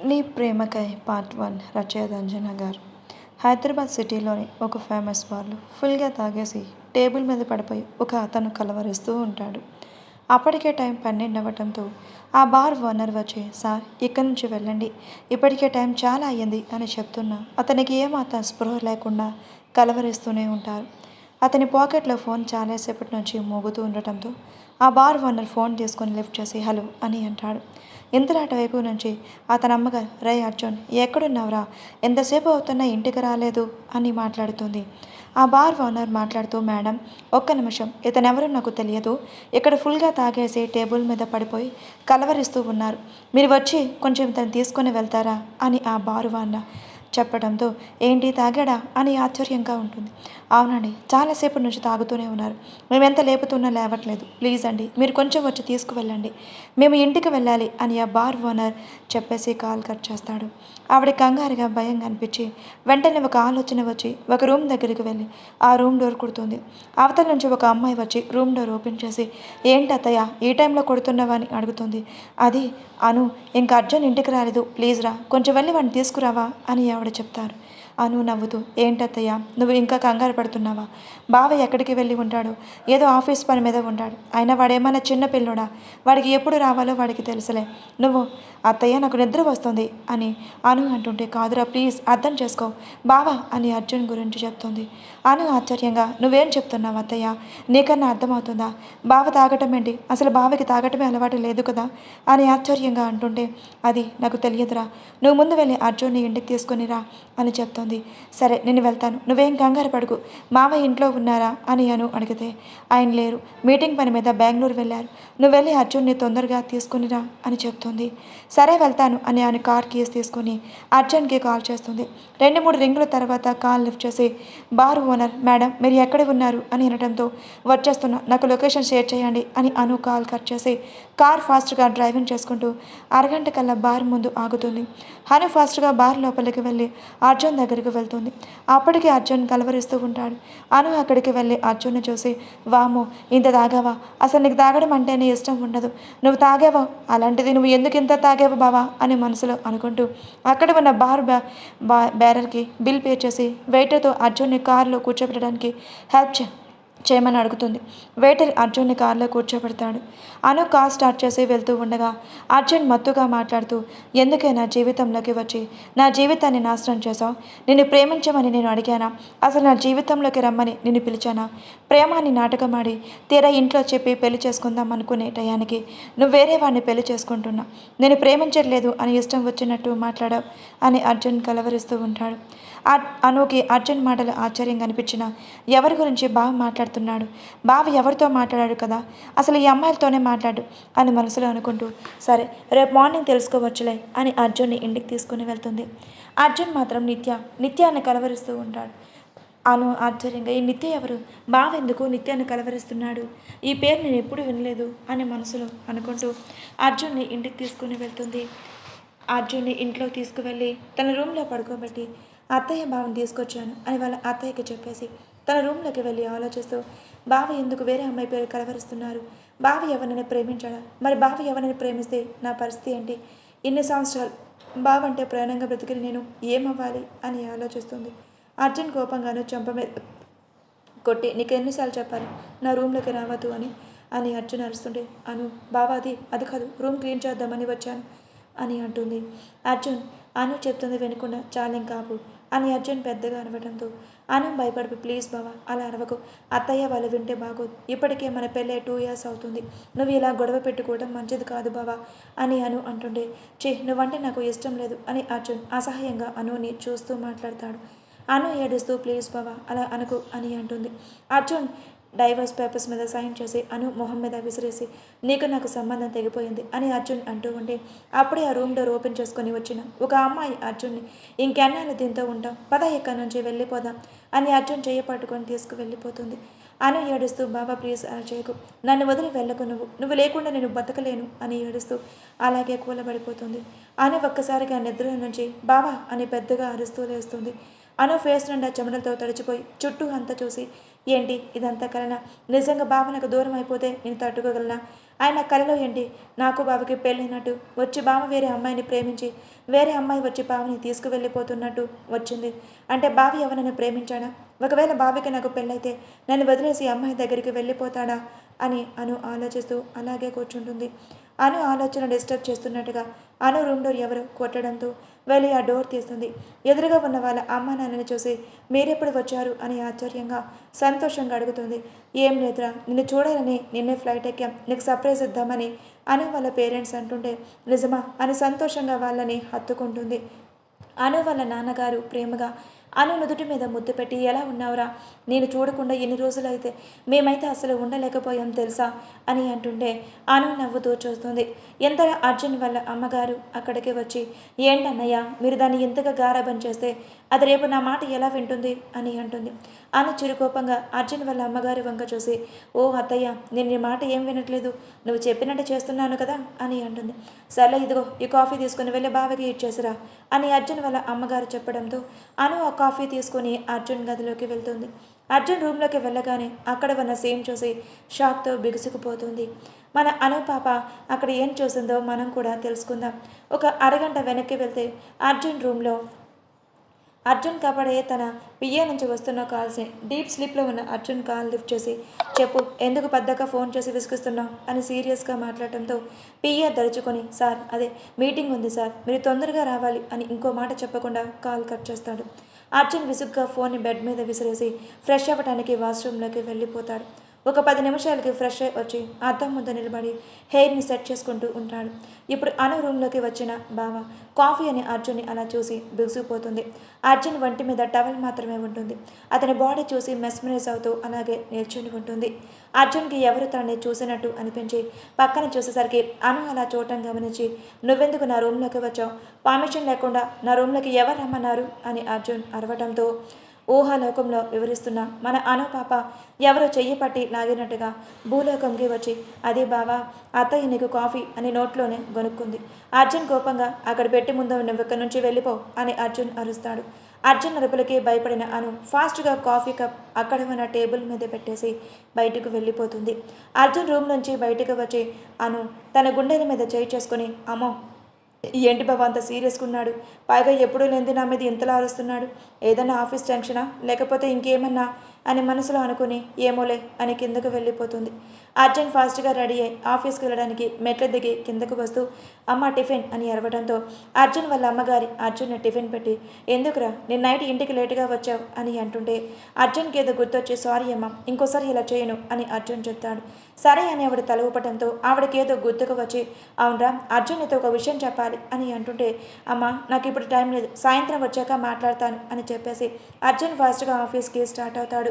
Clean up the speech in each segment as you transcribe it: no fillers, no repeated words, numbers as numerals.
నీ ప్రేమకై పార్ట్ 1 రచయిత అంజనా గారు. హైదరాబాద్ సిటీలోని ఒక ఫేమస్ బార్లో ఫుల్గా తాగేసి టేబుల్ మీద పడిపోయి ఒక అతను కలవరిస్తూ ఉంటాడు. అప్పటికే టైం 12 అవ్వటంతో ఆ బార్ ఓనర్ వచ్చి, సార్ ఇక్కడి నుంచి వెళ్ళండి, ఇప్పటికే టైం చాలా అయ్యింది అని చెప్తున్నా అతనికి ఏమాత్రం స్పృహ లేకుండా కలవరిస్తూనే ఉంటారు. అతని పాకెట్లో ఫోన్ చాలాసేపటి నుంచి మోగుతూ ఉండటంతో ఆ బార్ ఓనర్ ఫోన్ తీసుకొని లిఫ్ట్ చేసి హలో అని అంటాడు. ఇంతలో అటువైపు నుంచి అతని అమ్మగారు, రే అర్జున్ ఎక్కడున్నావురా, ఎంతసేపు అవుతున్నా ఇంటికి రాలేదు అని మాట్లాడుతుంది. ఆ బార్ ఓనర్ మాట్లాడుతూ, మేడం ఒక్క నిమిషం, ఇతనెవరో నాకు తెలియదు, ఇక్కడ ఫుల్గా తాగేసి టేబుల్ మీద పడిపోయి కలవరిస్తూ ఉన్నారు, మీరు వచ్చి కొంచెం ఇతను తీసుకొని వెళ్తారా అని ఆ బారు ఓనర్ చెప్పడంతో, ఏంటి తాగాడా అని ఆశ్చర్యంగా ఉంటుంది. అవునండి, చాలాసేపటి నుంచి తాగుతూనే ఉన్నారు, మేము ఎంత లేపుతున్నా లేవట్లేదు, ప్లీజ్ అండి మీరు కొంచెం వచ్చి తీసుకువెళ్ళండి, మేము ఇంటికి వెళ్ళాలి అని ఆ బార్ ఓనర్ చెప్పేసి కాల్ కట్ చేస్తాడు. ఆవిడ కంగారుగా భయంగా అనిపించి వెంటనే ఒక ఆలోచన వచ్చి ఒక రూమ్ దగ్గరికి వెళ్ళి ఆ రూమ్ డోర్ కొడుతుంది. అవతల నుంచి ఒక అమ్మాయి వచ్చి రూమ్ డోర్ ఓపెన్ చేసి, ఏంటి అత్తయ్య ఈ టైంలో కొడుతున్నావా అని అడుగుతుంది. అది అను, ఇంకా అర్జున్ ఇంటికి రాలేదు, ప్లీజ్ రా కొంచెం వెళ్ళి వాడిని తీసుకురావా అని ఆవిడ చెప్తారు. అను నవ్వుతూ, ఏంటత్తయ్య నువ్వు ఇంకా కంగారు పడుతున్నావా, బావ ఎక్కడికి వెళ్ళి ఉంటాడు, ఏదో ఆఫీస్ పని మీద ఉంటాడు, అయినా వాడేమైనా చిన్న పిల్లోడా, వాడికి ఎప్పుడు రావాలో వాడికి తెలుసులే, నువ్వు అత్తయ్య నాకు నిద్ర వస్తుంది అని అను అంటుంటే, కాదురా ప్లీజ్ అర్థం చేసుకో బావా అని అర్జున్ గురించి చెప్తుంది. అను ఆశ్చర్యంగా, నువ్వేం చెప్తున్నావు అత్తయ్య, నీకన్నా అర్థమవుతుందా, బావ తాగటం ఏంటి, అసలు బావకి తాగటమే అలవాటు లేదు కదా అని ఆశ్చర్యంగా అంటుంటే, అది నాకు తెలియదురా, నువ్వు ముందు వెళ్ళి అర్జున్ని ఇంటికి తీసుకుని రా అని చెప్తుంది. సరే నేను వెళ్తాను, నువ్వేం కంగారు పడుకు, మామ ఇంట్లో ఉన్నారా అని అను అడిగితే, ఆయన లేరు, మీటింగ్ పని మీద బెంగళూరు వెళ్ళారు, నువ్వు వెళ్ళి అర్జున్ని తొందరగా తీసుకునిరా అని చెప్తుంది. సరే వెళ్తాను అని ఆయన కార్ కీస్ తీసుకుని అర్జున్కి కాల్ చేస్తుంది. 2-3 రింగుల తర్వాత కాల్ లిఫ్ట్ చేసి బార్ ఓనర్, మేడం మీరు ఎక్కడ ఉన్నారు అని అనడంతో, వచ్చేస్తున్నా నాకు లొకేషన్ షేర్ చేయండి అని అను కాల్ కట్ చేసి కార్ ఫాస్ట్గా డ్రైవింగ్ చేసుకుంటూ అరగంట కల్లా బార్ ముందు ఆగుతుంది. అను ఫాస్ట్గా బార్ లోపలికి వెళ్ళి అర్జున్ దగ్గరికి వెళ్తుంది. అప్పటికి అర్జున్ కలవరిస్తూ ఉంటాడు. అను అక్కడికి వెళ్ళి అర్జున్ని చూసి, వామో ఇంత తాగావా, అసలు నీకు తాగడం అంటేనే ఇష్టం ఉండదు, నువ్వు తాగావా, అలాంటిది నువ్వు ఎందుకు ఇంత తాగావు బావా అని మనసులో అనుకుంటూ అక్కడ ఉన్న బేరర్కి బిల్ పే చేసి వెయిటర్తో అర్జున్ని కారులో కూర్చోబెట్టడానికి హెల్ప్ చేయమని అడుగుతుంది. వెయిటర్ అర్జున్ని కారులో కూర్చోబెడతాడు. అను కార్ స్టార్ట్ చేసి వెళ్తూ ఉండగా అర్జున్ మత్తుగా మాట్లాడుతూ, ఎందుకే నా జీవితంలోకి వచ్చి నా జీవితాన్ని నాశనం చేశావు, నిన్ను ప్రేమించమని నేను అడిగానా, అసలు నా జీవితంలోకి రమ్మని నిన్ను పిలిచానా, ప్రేమాన్ని నాటకమాడి తీరా ఇంట్లో చెప్పి పెళ్లి చేసుకుందాం అనుకునే టయానికి నువ్వు వేరే వాడిని పెళ్లి చేసుకుంటున్నా, నేను ప్రేమించట్లేదు అని ఇష్టం వచ్చినట్టు మాట్లాడావు అని అర్జున్ కలవరిస్తూ ఉంటాడు. అనుకి అర్జున్ మాటలు ఆశ్చర్యంగా అనిపించిన, ఎవరి గురించి బావ మాట్లాడుతున్నాడు, బావ ఎవరితో మాట్లాడాడు కదా, అసలు ఈ అమ్మాయిలతోనే మాట్లాడు అని మనసులో అనుకుంటూ, సరే రేపు మార్నింగ్ తెలుసుకోవచ్చులే అని అర్జున్ని ఇంటికి తీసుకుని వెళ్తుంది. అర్జున్ మాత్రం నిత్యాన్ని కలవరిస్తూ ఉంటాడు. అను ఆశ్చర్యంగా, ఈ నిత్య ఎవరు, బావ ఎందుకు నిత్యాన్ని కలవరిస్తున్నాడు, ఈ పేరు నేను ఎప్పుడు వినలేదు అని మనసులో అనుకుంటూ అర్జున్ని ఇంటికి తీసుకుని వెళ్తుంది. అర్జున్ని ఇంట్లో తీసుకువెళ్ళి తన రూమ్లో పడుకోబెట్టి, అత్తయ్య బావని తీసుకొచ్చాను అని వాళ్ళ అత్తయ్యకి చెప్పేసి తన రూమ్లోకి వెళ్ళి ఆలోచిస్తూ, బావ ఎందుకు వేరే అమ్మాయి పేరు కలవరిస్తున్నారు, బావ ఎవరినైనా ప్రేమించాడా, మరి బావ ఎవరినైనా ప్రేమిస్తే నా పరిస్థితి ఏంటి, ఇన్ని సంవత్సరాలు బావ అంటే ప్రాణంగా బ్రతికిన నేను ఏమవ్వాలి అని ఆలోచిస్తుంది. అర్జున్ కోపంగాను చెంప మీద కొట్టి, నీకు ఎన్నిసార్లు చెప్పాలి నా రూమ్లోకి రావద్దు అని అని అర్జున్ అరుస్తుంటే, అను బావ అది కాదు, రూమ్ క్లీన్ చేద్దామని వచ్చాను అని అంటుంది. అర్జున్ అను చెప్తుంది వినకుండా, చాలేం కాపు అని అర్జున్ పెద్దగా అనవడంతో అను భయపడి, ప్లీజ్ బావా అలా అరవకు, అత్తయ్య వాళ్ళు వింటే బాగోదు, ఇప్పటికే మన పెళ్ళే 2 years అవుతుంది, నువ్వు ఇలా గొడవ పెట్టుకోవడం మంచిది కాదు బావా అని అను అంటుండే, నువ్వంటే నాకు ఇష్టం లేదు అని అర్జున్ అసహ్యంగా అనుని చూస్తూ మాట్లాడతాడు. అను ఏడుస్తూ, ప్లీజ్ బావా అలా అనుకు అని అంటుంది. అర్జున్ డైవర్స్ పేపర్స్ మీద సైన్ చేసి అను మొహం మీద విసిరేసి, నీకు నాకు సంబంధం తెగిపోయింది అని అర్జున్ అంటూ ఉంటే అప్పుడే ఆ రూమ్ డోర్ ఓపెన్ చేసుకొని వచ్చిన ఒక అమ్మాయి అర్జున్ని, ఇంకెన్నాళ్ళు దీంతో ఉంటాం, పద ఇక్కడి నుంచి వెళ్ళిపోదాం అని అర్జున్ చెయ్యి పట్టుకొని తీసుకువెళ్ళిపోతుంది. అను ఏడుస్తూ, బాబా ప్లీజ్ అలా చేయకు, నన్ను వదిలి వెళ్ళకు, నువ్వు లేకుండా నేను బతకలేను అని ఏడుస్తూ అలాగే కూలబడిపోతుంది. అను ఒక్కసారిగా నిద్ర నుంచి బావా అని పెద్దగా అరుస్తూ లేస్తుంది. అను ఫేస్ నిండా చెమటలతో తడిచిపోయి చుట్టూ అంతా చూసి, ఏంటి ఇదంతా కలనా, నిజంగా బావ నాకు దూరం అయిపోతే నేను తట్టుకోగలనా ఆయన కలలో ఏంటి, నాకు బావకి పెళ్ళైనట్టు వచ్చి బావ వేరే అమ్మాయిని ప్రేమించి వేరే అమ్మాయి వచ్చి బావని తీసుకువెళ్ళిపోతున్నట్టు వచ్చింది. అంటే బావ ఎవరైనా ప్రేమించాడా? ఒకవేళ బావకి నాకు పెళ్ళైతే నన్ను వదిలేసి అమ్మాయి దగ్గరికి వెళ్ళిపోతాడా అని ఆలోచిస్తూ అలాగే కూర్చుంటుంది. ఆలోచన డిస్టర్బ్ చేస్తున్నట్టుగా రూమ్ డోర్ ఎవరు కొట్టడంతో వెళ్ళి ఆ డోర్ తీస్తుంది. ఎదురుగా ఉన్న వాళ్ళ అమ్మ నాన్నని చూసి మీరెప్పుడు వచ్చారు అని ఆశ్చర్యంగా సంతోషంగా అడుగుతుంది. ఏం లేదురా, నిన్ను చూడాలని నిన్నే ఫ్లైట్ ఎక్కాం, నీకు సర్ప్రైజ్ ఇద్దామని వాళ్ళ పేరెంట్స్ అంటుంటే నిజమా అని సంతోషంగా వాళ్ళని హత్తుకుంటుంది. వాళ్ళ నాన్నగారు ప్రేమగా నుదుటి మీద ముద్దు పెట్టి ఎలా ఉన్నావురా, నేను చూడకుండా ఎన్ని రోజులైతే మేమైతే అసలు ఉండలేకపోయాం తెలుసా అని అంటుంటే నవ్వుతూ చూస్తుంది. ఎంతగా అర్జున్ వాళ్ళ అమ్మగారు అక్కడికి వచ్చి ఏంటన్నయ్య మీరు దాన్ని ఎంతగా గారాబం చేస్తే అది రేపు నా మాట ఎలా వింటుంది అని అంటుంది. చిరుకోపంగా అర్జున్ వాళ్ళ అమ్మగారి వంక చూసి ఓ అత్తయ్య నేను నీ మాట ఏం వినట్లేదు, నువ్వు చెప్పినట్టు చేస్తున్నాను కదా అని అంటుంది. సర్లే ఇదిగో ఈ కాఫీ తీసుకుని వెళ్ళి బావకి ఇచ్చేసిరా అని అర్జున్ వాళ్ళ అమ్మగారు చెప్పడంతో ఆ కాఫీ తీసుకుని అర్జున్ గదిలోకి వెళ్తుంది. అర్జున్ రూమ్లోకి వెళ్ళగానే అక్కడ ఉన్న సీన్ చూసి షాక్తో బిగుసుకుపోతుంది. మన పాప అక్కడ ఏం చూసిందో మనం కూడా తెలుసుకుందాం. ఒక అరగంట వెనక్కి వెళ్తే అర్జున్ రూమ్లో అర్జున్ కపడే తన పిఏ నుంచి వస్తున్న కాల్స్ని డీప్ స్లీప్లో ఉన్న అర్జున్ కాల్ లిఫ్ట్ చేసి చెప్పు ఎందుకు పద్దక ఫోన్ చేసి విసిగిస్తున్నావు అని సీరియస్గా మాట్లాడటంతో పిఏ దరుచుకొని సార్ అదే మీటింగ్ ఉంది సార్ మీరు తొందరగా రావాలి అని ఇంకో మాట చెప్పకుండా కాల్ కట్ చేస్తాడు. అర్జున్ విసుగ్గా ఫోన్ని బెడ్ మీద విసిరేసి ఫ్రెష్ అవ్వడానికి వాష్రూమ్లోకి వెళ్ళిపోతాడు. ఒక 10 నిమిషాలకి ఫ్రెష్ అయి వచ్చి అద్దం ముందు నిలబడి హెయిర్ని సెట్ చేసుకుంటూ ఉంటాడు. ఇప్పుడు రూమ్లోకి వచ్చిన బావ కాఫీ అని అర్జున్ని అలా చూసి బిగుసిపోతుంది. అర్జున్ వంటి మీద టవల్ మాత్రమే ఉంటుంది. అతని బాడీ చూసి మెస్మరైజ్ అవుతూ అలాగే నిల్చుని ఉంటుంది. అర్జున్కి ఎవరు తనని చూసినట్టు అనిపించి పక్కన చూసేసరికి అలా చూడటం గమనించి నువ్వెందుకు నా రూమ్లోకి వచ్చావు, పర్మిషన్ లేకుండా నా రూమ్లోకి ఎవరు రమ్మన్నారు అని అర్జున్ అరవటంతో ఊహాలోకంలో వివరిస్తున్న మన పాప ఎవరో చెయ్యి పట్టి లాగినట్టుగా భూలోకంకి వచ్చి అదే బావా అత్తయ్య నీకు కాఫీ అని నోట్లోనే గొనుక్కుంది. అర్జున్ కోపంగా అక్కడ పెట్టి ముందు నువ్వు ఇక్కడి నుంచి వెళ్ళిపో అని అర్జున్ అరుస్తాడు. అర్జున్ అరుపులకి భయపడిన ఫాస్ట్గా కాఫీ కప్ అక్కడ ఉన్న టేబుల్ మీద పెట్టేసి బయటకు వెళ్ళిపోతుంది. అర్జున్ రూమ్ నుంచి బయటకు వచ్చి తన గుండెల మీద చేయి చేసుకుని అమ్మో ఏంటి బాబా అంత సీరియస్గా ఉన్నాడు, పైగా ఎప్పుడూ లేనిది నా మీద ఇంతలా అరుస్తున్నాడు, ఏదన్నా ఆఫీస్ టెన్షనా లేకపోతే ఇంకేమన్నా అని మనసులో అనుకుని ఏమోలే అని కిందకు వెళ్ళిపోతుంది. అర్జున్ ఫాస్ట్గా రెడీ అయ్యి ఆఫీస్కి వెళ్ళడానికి మెట్లు దిగి కిందకు వస్తూ అమ్మ టిఫిన్ అని అరవడంతో అర్జున్ వాళ్ళ అమ్మగారి అర్జున్ టిఫిన్ పెట్టి ఎందుకురా నేను నైట్ ఇంటికి లేటుగా వచ్చావు అని అంటుంటే అర్జున్కి ఏదో గుర్తొచ్చి సారీ అమ్మ ఇంకోసారి ఇలా చేయను అని అర్జున్ చెప్తాడు. సరే అని ఆవిడ తల ఊపటంతో ఆవిడకేదో గుర్తుకు వచ్చి అవునరా అర్జున్ నీతో ఒక విషయం చెప్పాలి అని అంటుంటే అమ్మ నాకు ఇప్పుడు టైం లేదు సాయంత్రం వచ్చాక మాట్లాడతాను అని చెప్పేసి అర్జున్ ఫాస్ట్గా ఆఫీస్కి స్టార్ట్ అవుతాడు.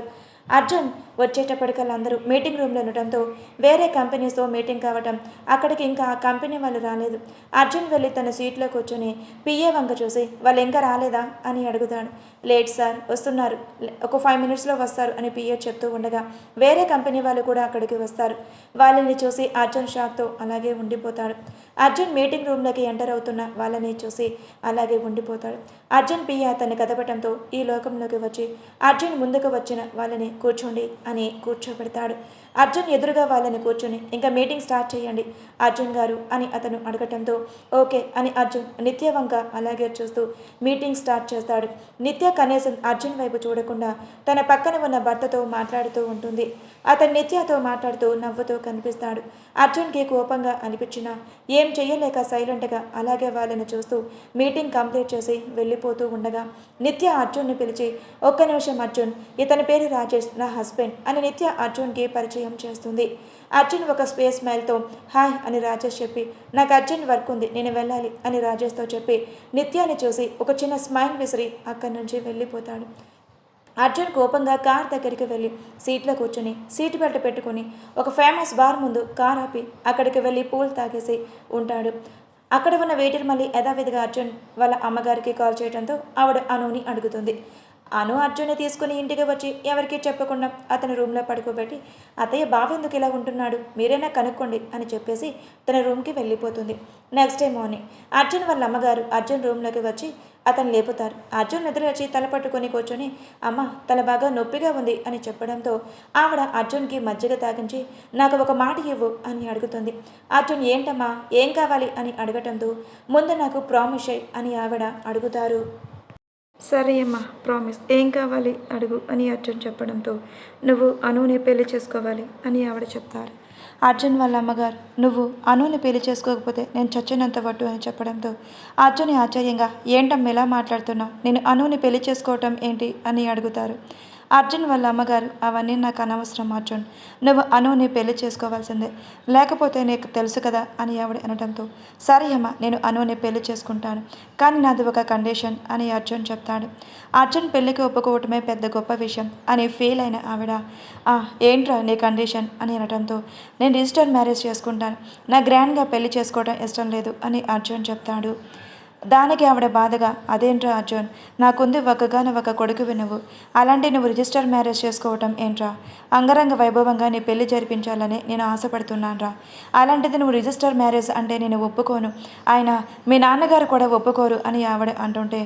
అర్జున్ వచ్చేటప్పటికల్లా అందరూ మీటింగ్ రూమ్లో ఉండటంతో వేరే కంపెనీస్తో మీటింగ్ కావటం అక్కడికి ఇంకా ఆ కంపెనీ వాళ్ళు రాలేదు. అర్జున్ వెళ్ళి తన సీట్లో కూర్చొని పిఏ వంక చూసి వాళ్ళు ఇంకా రాలేదా అని అడుగుతాడు. లేట్ సార్ వస్తున్నారు, ఒక 5 మినిట్స్లో వస్తారు అని పిఏ చెప్తూ ఉండగా వేరే కంపెనీ వాళ్ళు కూడా అక్కడికి వస్తారు. వాళ్ళని చూసి అర్జున్ షాక్తో అలాగే ఉండిపోతాడు. అర్జున్ మీటింగ్ రూమ్లోకి ఎంటర్ అవుతున్న వాళ్ళని చూసి అలాగే ఉండిపోతాడు. అర్జున్ పిఏ అతన్ని కదపటంతో ఈ లోకంలోకి వచ్చి అర్జున్ ముందుకు వచ్చిన వాళ్ళని కూర్చోండి అని కూర్చోబెడతాడు. అర్జున్ ఎదురుగా వాళ్ళని కూర్చొని ఇంకా మీటింగ్ స్టార్ట్ చేయండి అర్జున్ గారు అని అతను అడగటంతో ఓకే అని అర్జున్ నిత్య వంక అలాగే చూస్తూ మీటింగ్ స్టార్ట్ చేస్తాడు. నిత్య కనీసం అర్జున్ వైపు చూడకుండా తన పక్కన ఉన్న భర్తతో మాట్లాడుతూ ఉంటుంది. అతను నిత్యతో మాట్లాడుతూ నవ్వుతూ కనిపిస్తాడు. అర్జున్కి కోపంగా అనిపించినా ఏం చెయ్యలేక సైలెంట్గా అలాగే వాళ్ళని చూస్తూ మీటింగ్ కంప్లీట్ చేసి వెళ్ళిపోతూ ఉండగా నిత్య అర్జున్ని పిలిచి ఒక్క నిమిషం అర్జున్ ఇతని పేరు రాజేష్ నా హస్బెండ్ అని నిత్య అర్జున్కి పరిచయం చేస్తుంది. అర్జున్ ఒక స్పేస్ మైల్తో హాయ్ అని రాజేష్ చెప్పి నాకు అర్జున్ వర్క్ ఉంది నేను వెళ్ళాలి అని రాజేష్తో చెప్పి నిత్యాన్ని చూసి ఒక చిన్న స్మైల్ విసిరి అక్కడి నుంచి వెళ్ళిపోతాడు. అర్జున్ కోపంగా కార్ దగ్గరికి వెళ్ళి సీట్లో కూర్చొని సీట్ బెల్ట్ పెట్టుకుని ఒక ఫేమస్ బార్ ముందు కార్ ఆపి అక్కడికి వెళ్ళి పూల్ తాగేసి ఉంటాడు. అక్కడ ఉన్న వెయిటర్ మళ్ళీ యథావిధిగా అర్జున్ వాళ్ళ అమ్మగారికి కాల్ చేయడంతో ఆవిడ అనుని అడుగుతుంది. అను అర్జున్ని తీసుకుని ఇంటికి వచ్చి ఎవరికీ చెప్పకుండా అతని రూమ్లో పడుకోబెట్టి, అత్తయ్య బావ ఎందుకు ఇలా ఉంటున్నాడు, మీరైనా కనుక్కోండి అని చెప్పేసి తన రూమ్కి వెళ్ళిపోతుంది. నెక్స్ట్ డే మార్నింగ్ అర్జున్ వాళ్ళ అమ్మగారు అర్జున్ రూమ్లోకి వచ్చి అతను లేపుతారు. అర్జున్ నిద్ర వచ్చి తల పట్టుకొని కూర్చొని, అమ్మ తల బాగా నొప్పిగా ఉంది అని చెప్పడంతో ఆవిడ అర్జున్కి మజ్జిగ తాగించి, నాకు ఒక మాట ఇవ్వు అని అడుగుతుంది. అర్జున్ ఏంటమ్మా, ఏం కావాలి అని అడగటంతో, ముందు నాకు ప్రామిస్ అయ్యి అని ఆవిడ అడుగుతారు. సరే అమ్మా, ప్రామిస్, ఏం కావాలి అడుగు అని అర్జున్ చెప్పడంతో, నువ్వు అనుని పెళ్లి చేసుకోవాలి అని ఆవిడ చెప్తారు. అర్జున్ వాళ్ళ అమ్మగారు, నువ్వు అనుని పెళ్లి చేసుకోకపోతే నేను చచ్చినంత వట్టు అని చెప్పడంతో అర్జున్ ఆశ్చర్యంగా, ఏంటమ్మా ఇలా మాట్లాడుతున్నావు, నేను అనుని పెళ్లి చేసుకోవటం ఏంటి అని అడుగుతారు. అర్జున్ వాళ్ళ అమ్మగారు, అవన్నీ నాకు అనవసరం అర్జున్, నువ్వు అనుని పెళ్లి చేసుకోవాల్సిందే, లేకపోతే నీకు తెలుసు కదా అని ఆవిడ అనడంతో, సరే అమ్మ, నేను అనుని పెళ్లి చేసుకుంటాను, కానీ నాది ఒక కండిషన్ అని అర్జున్ చెప్తాడు. అర్జున్ పెళ్లికి ఒప్పుకోవటమే పెద్ద గొప్ప విషయం అని ఫీల్ అయిన ఆవిడ, ఏంట్రా నీ కండిషన్ అని అనడంతో, నేను రిజిస్టర్ మ్యారేజ్ చేసుకుంటాను, నా గ్రాండ్గా పెళ్లి చేసుకోవడం ఇష్టం లేదు అని అర్జున్ చెప్తాడు. దానికి ఆవిడ బాధగా, అదేంట్రా అర్జున్, నాకుంది ఒక్కగాను ఒక కొడుకువి నువ్వు, అలాంటి నువ్వు రిజిస్టర్ మ్యారేజ్ చేసుకోవటం ఏంట్రా, అంగరంగ వైభవంగా నీ పెళ్లి జరిపించాలని నేను ఆశపడుతున్నానురా, అలాంటిది నువ్వు రిజిస్టర్ మ్యారేజ్ అంటే నేను ఒప్పుకోను, ఆయన మీ నాన్నగారు కూడా ఒప్పుకోరు అని ఆవిడ అంటుంటే,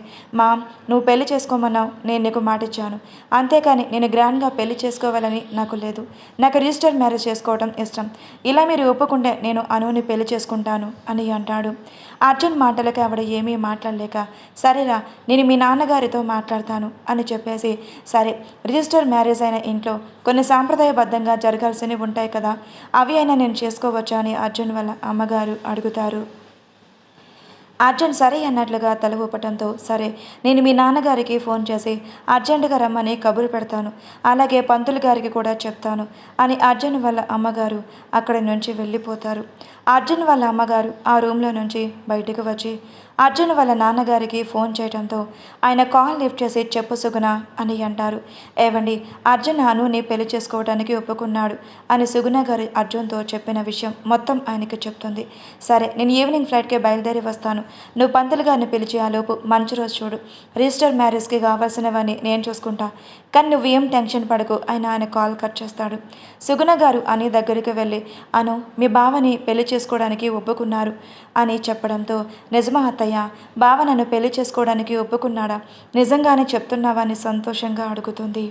నువ్వు పెళ్లి చేసుకోమన్నావు, నేను నీకు మాటిచ్చాను, అంతేకాని నేను గ్రాండ్గా పెళ్లి చేసుకోవాలని నాకు లేదు, నాకు రిజిస్టర్ మ్యారేజ్ చేసుకోవటం ఇష్టం, ఇలా మీరు ఒప్పుకుంటే నేను అనుని పెళ్లి చేసుకుంటాను అని అంటాడు. అర్జున్ మాటలకి ఆవిడ ఏమీ మాట్లాడలేక, సరేరా నేను మీ నాన్నగారితో మాట్లాడతాను అని చెప్పేసి, సరే రిజిస్టర్ మ్యారేజ్ అయిన ఇంట్లో కొన్ని సాంప్రదాయబద్ధంగా జరగాల్సినవి ఉంటాయి కదా, అవి అయినా నేను చేసుకోవచ్చా అని అర్జున్ వాళ్ళ అమ్మగారు అడుగుతారు. అర్జున్ సరే అన్నట్లుగా తల ఊపటంతో, సరే నేను మీ నాన్నగారికి ఫోన్ చేసి అర్జెంటుగా రమ్మని కబురు పెడతాను, అలాగే పంతులు గారికి కూడా చెప్తాను అని అర్జున్ వాళ్ళ అమ్మగారు అక్కడి నుంచి వెళ్ళిపోతారు. అర్జున్ వాళ్ళ అమ్మగారు ఆ రూమ్లో నుంచి బయటకు వచ్చి అర్జున్ వాళ్ళ నాన్నగారికి ఫోన్ చేయడంతో ఆయన కాల్ లిఫ్ట్ చేసి, చెప్పు సుగుణ అని అంటారు. ఏవండి, అర్జున్ అనుని పెళ్లి చేసుకోవడానికి ఒప్పుకున్నాడు అని సుగుణ గారు అర్జున్తో చెప్పిన విషయం మొత్తం ఆయనకి చెప్తుంది. సరే నేను ఈవినింగ్ ఫ్లైట్కి బయలుదేరి వస్తాను, నువ్వు పంతులు గారిని పిలిచి ఆలోపు మంచి రోజు చూడు, రిజిస్టర్ మ్యారేజ్కి కావాల్సినవన్నీ నేను చూసుకుంటా, కానీ నువ్వు ఏం టెన్షన్ పడకు ఆయన కాల్ కట్ చేస్తాడు. సుగుణ గారు అని దగ్గరికి వెళ్ళి, అను మీ బావని పెళ్లి చేసుకోవడానికి ఒప్పుకున్నారు అని చెప్పడంతో, నిజమా అత్తయ్య, బావ నన్ను పెళ్లి చేసుకోవడానికి ఒప్పుకున్నాడా, నిజంగానే చెప్తున్నావా అని సంతోషంగా అడుగుతుంది.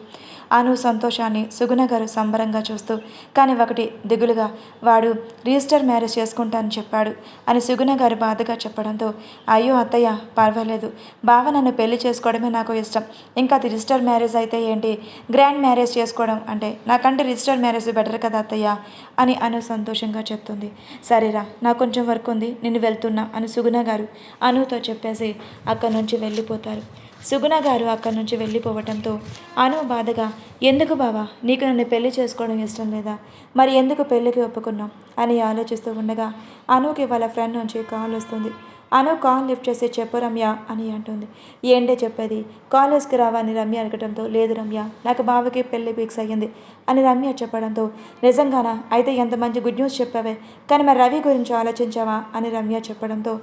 అను సంతోషాన్ని సుగుణ గారు సంబరంగా చూస్తూ, కానీ ఒకటి దిగులుగా, వాడు రిజిస్టర్ మ్యారేజ్ చేసుకుంటానని చెప్పాడు అని సుగుణ గారు బాధగా చెప్పడంతో, అయ్యో అత్తయ్య పర్వాలేదు, బావ నన్ను పెళ్లి చేసుకోవడమే నాకు ఇష్టం, ఇంకా అది రిజిస్టర్ మ్యారేజ్ అయితే ఏంటి, గ్రాండ్ మ్యారేజ్ చేసుకోవడం అంటే నాకంటే రిజిస్టర్ మ్యారేజ్ బెటర్ కదా అత్తయ్య అని అను సంతోషంగా చెప్తుంది. సరేరా నాకు కొంచెం వర్క్ ఉంది, నేను వెళ్తున్నా అని సుగుణ గారు అనుతో చెప్పేసి అక్కడి నుంచి వెళ్ళిపోతారు. సుగుణ గారు అక్కడి నుంచి వెళ్ళిపోవటంతో అను బాధగా, ఎందుకు బావా నీకు నన్ను పెళ్లి చేసుకోవడం ఇష్టం లేదా, మరి ఎందుకు పెళ్ళికి ఒప్పుకున్నావు అని ఆలోచిస్తూ ఉండగా అనుకి వాళ్ళ ఫ్రెండ్ నుంచి కాల్ వస్తుంది. అను కాల్ లిఫ్ట్ చేసి, చెప్పు రమ్య అని అంటుంది. ఏంటే చెప్పేది, కాలేజ్కి రావా అని రమ్య అడగడంతో, లేదు రమ్య నాకు బావకి పెళ్ళి ఫిక్స్ అయ్యింది అని రమ్య చెప్పడంతో, నిజంగానా, అయితే ఎంత మంచి గుడ్ న్యూస్ చెప్పావే, కానీ మరి రవి గురించి ఆలోచించావా అని రమ్య చెప్పడంతో,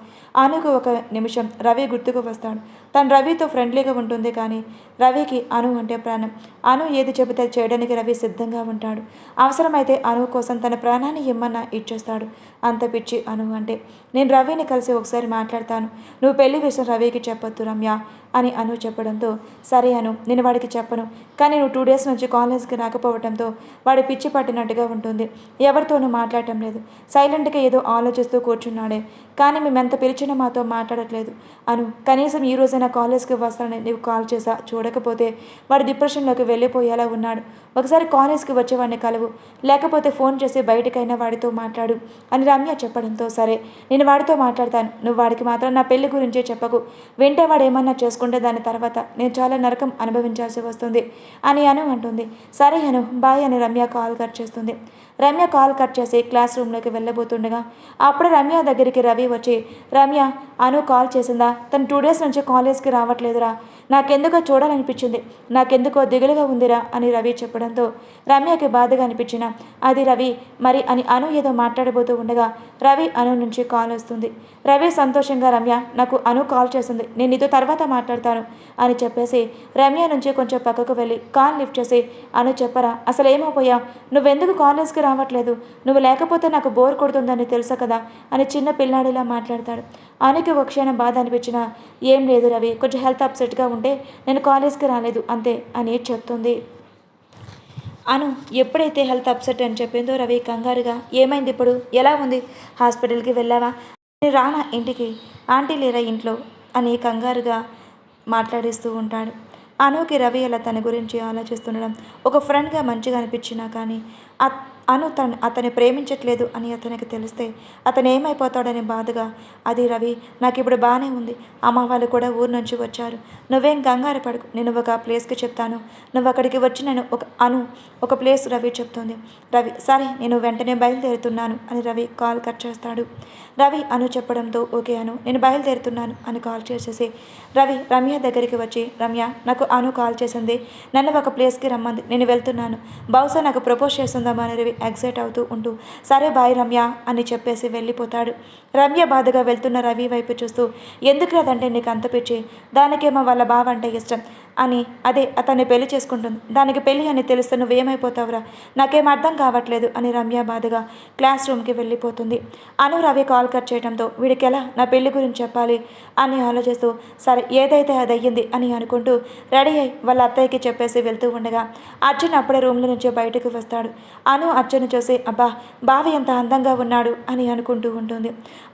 అనుకు ఒక నిమిషం రవి గుర్తుకు వస్తాడు. తను రవితో ఫ్రెండ్లీగా ఉంటుంది, కానీ రవికి అను అంటే ప్రాణం. అను ఏది చెబితే చేయడానికి రవి సిద్ధంగా ఉంటాడు. అవసరమైతే అను కోసం తన ప్రాణాన్ని ఇమ్మన్నా ఇచ్చేస్తాడు. అంత పిచ్చి అను అంటే. నేను రవిని కలిసి ఒకసారి మాట్లాడతాను, నువ్వు పెళ్లి విషయం రవికి చెప్పొద్దు రమ్య అని అను చెప్పడంతో, సరే అను నేను వాడికి చెప్పను, కానీ నువ్వు 2 days నుంచి కాలేజ్కి రాకపోవడంతో వాడి పిచ్చి పట్టినట్టుగా ఉంటుంది, ఎవరితోనూ మాట్లాడటం లేదు, సైలెంట్గా ఏదో ఆలోచిస్తూ కూర్చున్నాడే, కానీ మేమెంత పిలిచినా మాతో మాట్లాడట్లేదు అను, కనీసం ఈ రోజైనా కాలేజ్కి వస్తానని నీవు కాల్ చేసా, చూడకపోతే వాడు డిప్రెషన్లోకి వెళ్ళిపోయేలా ఉన్నాడు, ఒకసారి కాలేజ్కి వచ్చేవాడిని కలువు, లేకపోతే ఫోన్ చేసి బయటకైనా వాడితో మాట్లాడు అని రమ్య చెప్పడంతో, సరే నేను వాడితో మాట్లాడతాను, నువ్వు వాడికి మాత్రం నా పెళ్లి గురించే చెప్పకు, వింటే వాడు ఏమన్నా చేసుకుంటే దాని తర్వాత నేను చాలా నరకం అనుభవించాల్సి వస్తుంది అని అను అంటుంది. సరే అను బాయ్ అని రమ్య కాల్ కట్ చేస్తుంది. రమ్య కాల్ కట్ చేసి క్లాస్ రూమ్లోకి వెళ్ళబోతుండగా అప్పుడు రమ్య దగ్గరికి రవి వచ్చి, రమ్య అను కాల్ చేసిందా, తను 2 days నుంచి కాలేజ్కి రావట్లేదురా, నాకెందుకో చూడాలనిపించింది, నాకెందుకో దిగులుగా ఉందిరా అని రవి చెప్పడంతో రమ్యకి బాధగా అనిపించిన, అది రవి మరి అని అను ఏదో మాట్లాడబోతూ ఉండగా రవి అను నుంచి కాల్ వస్తుంది. రవి సంతోషంగా రమ్య నాకు అను కాల్ చేస్తుంది, నేను నీతో తర్వాత మాట్లాడతాను అని చెప్పేసి రమ్య నుంచి కొంచెం పక్కకు వెళ్ళి కాల్ లిఫ్ట్ చేసి అను చెప్పరా అసలు ఏమైపోయా, నువ్వెందుకు కాలేజ్కి రావట్లేదు, నువ్వు లేకపోతే నాకు బోర్ కొడుతుందని తెలుసు కదా అని చిన్న పిల్లాడిలా మాట్లాడతాడు. అనుకి ఒక క్షణం బాధ అనిపించినా ఏం లేదు రవి, కొంచెం హెల్త్ అప్సెట్గా ఉంటే నేను కాలేజ్కి రాలేదు అంతే అని చెప్తుంది. అను ఎప్పుడైతే హెల్త్ అప్సెట్ అని చెప్పిందో రవి కంగారుగా ఏమైంది, ఇప్పుడు ఎలా ఉంది, హాస్పిటల్కి వెళ్ళావా, నేను రానా ఇంటికి, ఆంటీ లేరా ఇంట్లో అని కంగారుగా మాట్లాడిస్తూ ఉంటాడు. అనుకి రవి అలా తన గురించి ఆలోచిస్తుండడం ఒక ఫ్రెండ్గా మంచిగా అనిపించినా కానీ అను అతన్ని ప్రేమించట్లేదు అని అతనికి తెలిస్తే అతను ఏమైపోతాడని బాధగా, అది రవి నాకు ఇప్పుడు బాగానే ఉంది, అమ్మ వాళ్ళు కూడా ఊరు నుంచి వచ్చారు, నువ్వేం కంగారు పడుకు, నేను ఒక ప్లేస్కి చెప్తాను, నువ్వు అక్కడికి వచ్చి నేను ఒక ప్లేస్ రవి చెప్తుంది. రవి సరే నేను వెంటనే బయలుదేరుతున్నాను అని రవి కాల్ కట్ చేస్తాడు. రవి అను చెప్పడంతో ఓకే అను నేను బయలుదేరుతున్నాను అని కాల్ చేసేసి రవి రమ్య దగ్గరికి వచ్చి రమ్య నాకు అను కాల్ చేసింది, నన్ను ఒక ప్లేస్కి రమ్మంది, నేను వెళ్తున్నాను, బహుశా నాకు ప్రపోజ్ చేస్తుందామా అని రవి ఎక్సైట్ అవుతూ ఉంటూ సరే బాయ్ రమ్య అని చెప్పేసి వెళ్ళిపోతాడు. రమ్య బాధగా వెళ్తున్న రవి వైపు చూస్తూ ఎందుకు రాదంటే నీకు అంత పిచ్చి, దానికేమో వాళ్ళ బావ అంటే ఇష్టం అని అదే అతన్ని పెళ్లి చేసుకుంటుంది, దానికి పెళ్ళి అని తెలిస్తే నువ్వేమైపోతావురా, నాకేం అర్థం కావట్లేదు అని రమ్య బాధగా క్లాస్ రూమ్కి వెళ్ళిపోతుంది. అను రవి కాల్ కట్ చేయడంతో వీడికి ఎలా నా పెళ్లి గురించి చెప్పాలి అని ఆలోచిస్తూ సరే ఏదైతే అది అయ్యింది అని అనుకుంటూ రెడీ అయి వాళ్ళ అత్తయ్యకి చెప్పేసి వెళ్తూ ఉండగా అర్జున్ అప్పుడే రూమ్లో నుంచి బయటకు వస్తాడు. అను అర్జున్ చూసి అబ్బా బావ ఎంత అందంగా ఉన్నాడు అని అనుకుంటూ ఉంటుంది.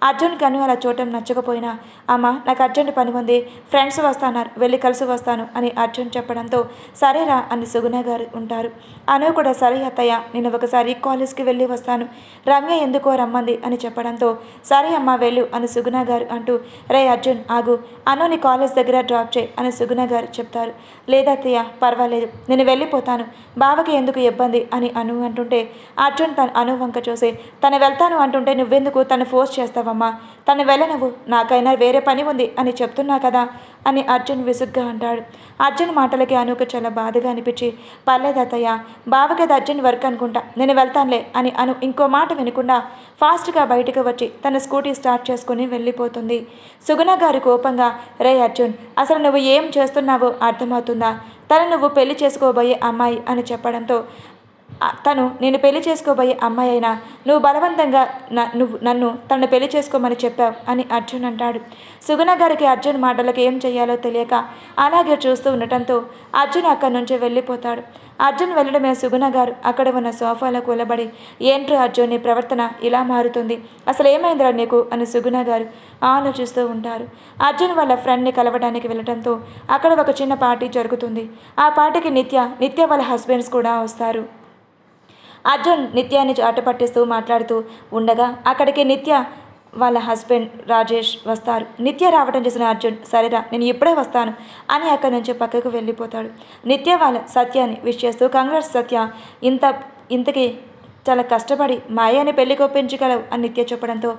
అర్జున్కి అను అలా చూడటం నచ్చకపోయినా అమ్మ నాకు అర్జెంట్ పని ఉంది, ఫ్రెండ్స్ వస్తున్నారు వెళ్ళి కలిసి వస్తాను అని అర్జున్ చెప్పడంతో సరేరా అని సుగుణ గారు ఉంటారు. అను కూడా సరే అత్తయ్య నేను ఒకసారి కాలేజ్కి వెళ్ళి వస్తాను, రమ్య ఎందుకో రమ్మంది అని చెప్పడంతో సరే అమ్మ వెళ్ళు అని సుగుణ గారు అంటూ రే అర్జున్ ఆగు, అనుని కాలేజ్ దగ్గర డ్రాప్ చేయి అని సుగుణ గారు చెప్తారు. లేదత్తయ్య పర్వాలేదు నేను వెళ్ళిపోతాను, బావకి ఎందుకు ఇబ్బంది అని అను అంటుంటే అర్జున్ తన అను వంక చూసి తను వెళ్తాను అంటుంటే నువ్వెందుకు తను ఫోర్స్ చేస్తావమ్మా, తను వెళ్ళనవు, నాకైనా వేరే పని ఉంది అని చెప్తున్నా కదా అని అర్జున్ విసుగ్గా అంటాడు. అర్జున్ మాటలకి అనుకు చాలా బాధగా అనిపించి పర్లేదత్తయ్య బావకి అది అర్జున్ వర్క్ అనుకుంటా నేను వెళ్తానులే అని అను ఇంకో మాట వినకుండా ఫాస్ట్గా బయటకు వచ్చి తన స్కూటీ స్టార్ట్ చేసుకుని వెళ్ళిపోతుంది. సుగుణ గారి కోపంగా రే అర్జున్ అసలు నువ్వు ఏం చేస్తున్నావో అర్థమవుతుందా, తను నువ్వు పెళ్లి చేసుకోబోయే అమ్మాయి అని చెప్పడంతో తను నేను పెళ్లి చేసుకోబోయే అమ్మాయి అయినా నువ్వు బలవంతంగా నన్ను తను పెళ్లి చేసుకోమని చెప్పావు అని అర్జున్ అంటాడు. సుగుణ గారికి అర్జున్ మాటలకు ఏం చేయాలో తెలియక అలాగే చూస్తూ ఉండటంతో అర్జున్ అక్కడి నుంచి వెళ్ళిపోతాడు. అర్జున్ వెళ్ళడమే సుగుణ గారు అక్కడ ఉన్న సోఫాలో కూలబడి ఏంట్రా అర్జున్ నీ ప్రవర్తన ఇలా మారుతుంది, అసలు ఏమైందిరా నీకు అని సుగుణ గారు ఆలోచిస్తూ ఉంటారు. అర్జున్ వాళ్ళ ఫ్రెండ్ని కలవడానికి వెళ్ళడంతో అక్కడ ఒక చిన్న పార్టీ జరుగుతుంది. ఆ పార్టీకి నిత్య వాళ్ళ హస్బెండ్స్ కూడా వస్తారు. అర్జున్ నిత్యాన్ని ఆట పట్టిస్తూ మాట్లాడుతూ ఉండగా అక్కడికి నిత్య వాళ్ళ హస్బెండ్ రాజేష్ వస్తారు. నిత్య రావడం చూసిన అర్జున్ సరేరా నేను ఇప్పుడే వస్తాను అని అక్కడి నుంచి పక్కకు వెళ్ళిపోతాడు. నిత్య వాళ్ళ సత్యాన్ని విష్ చేస్తూ కంగ్రాట్స్ సత్య, ఇంతకీ చాలా కష్టపడి మాయాని పెళ్లికి ఒప్పించగలవు అని నిత్య చెప్పడంతో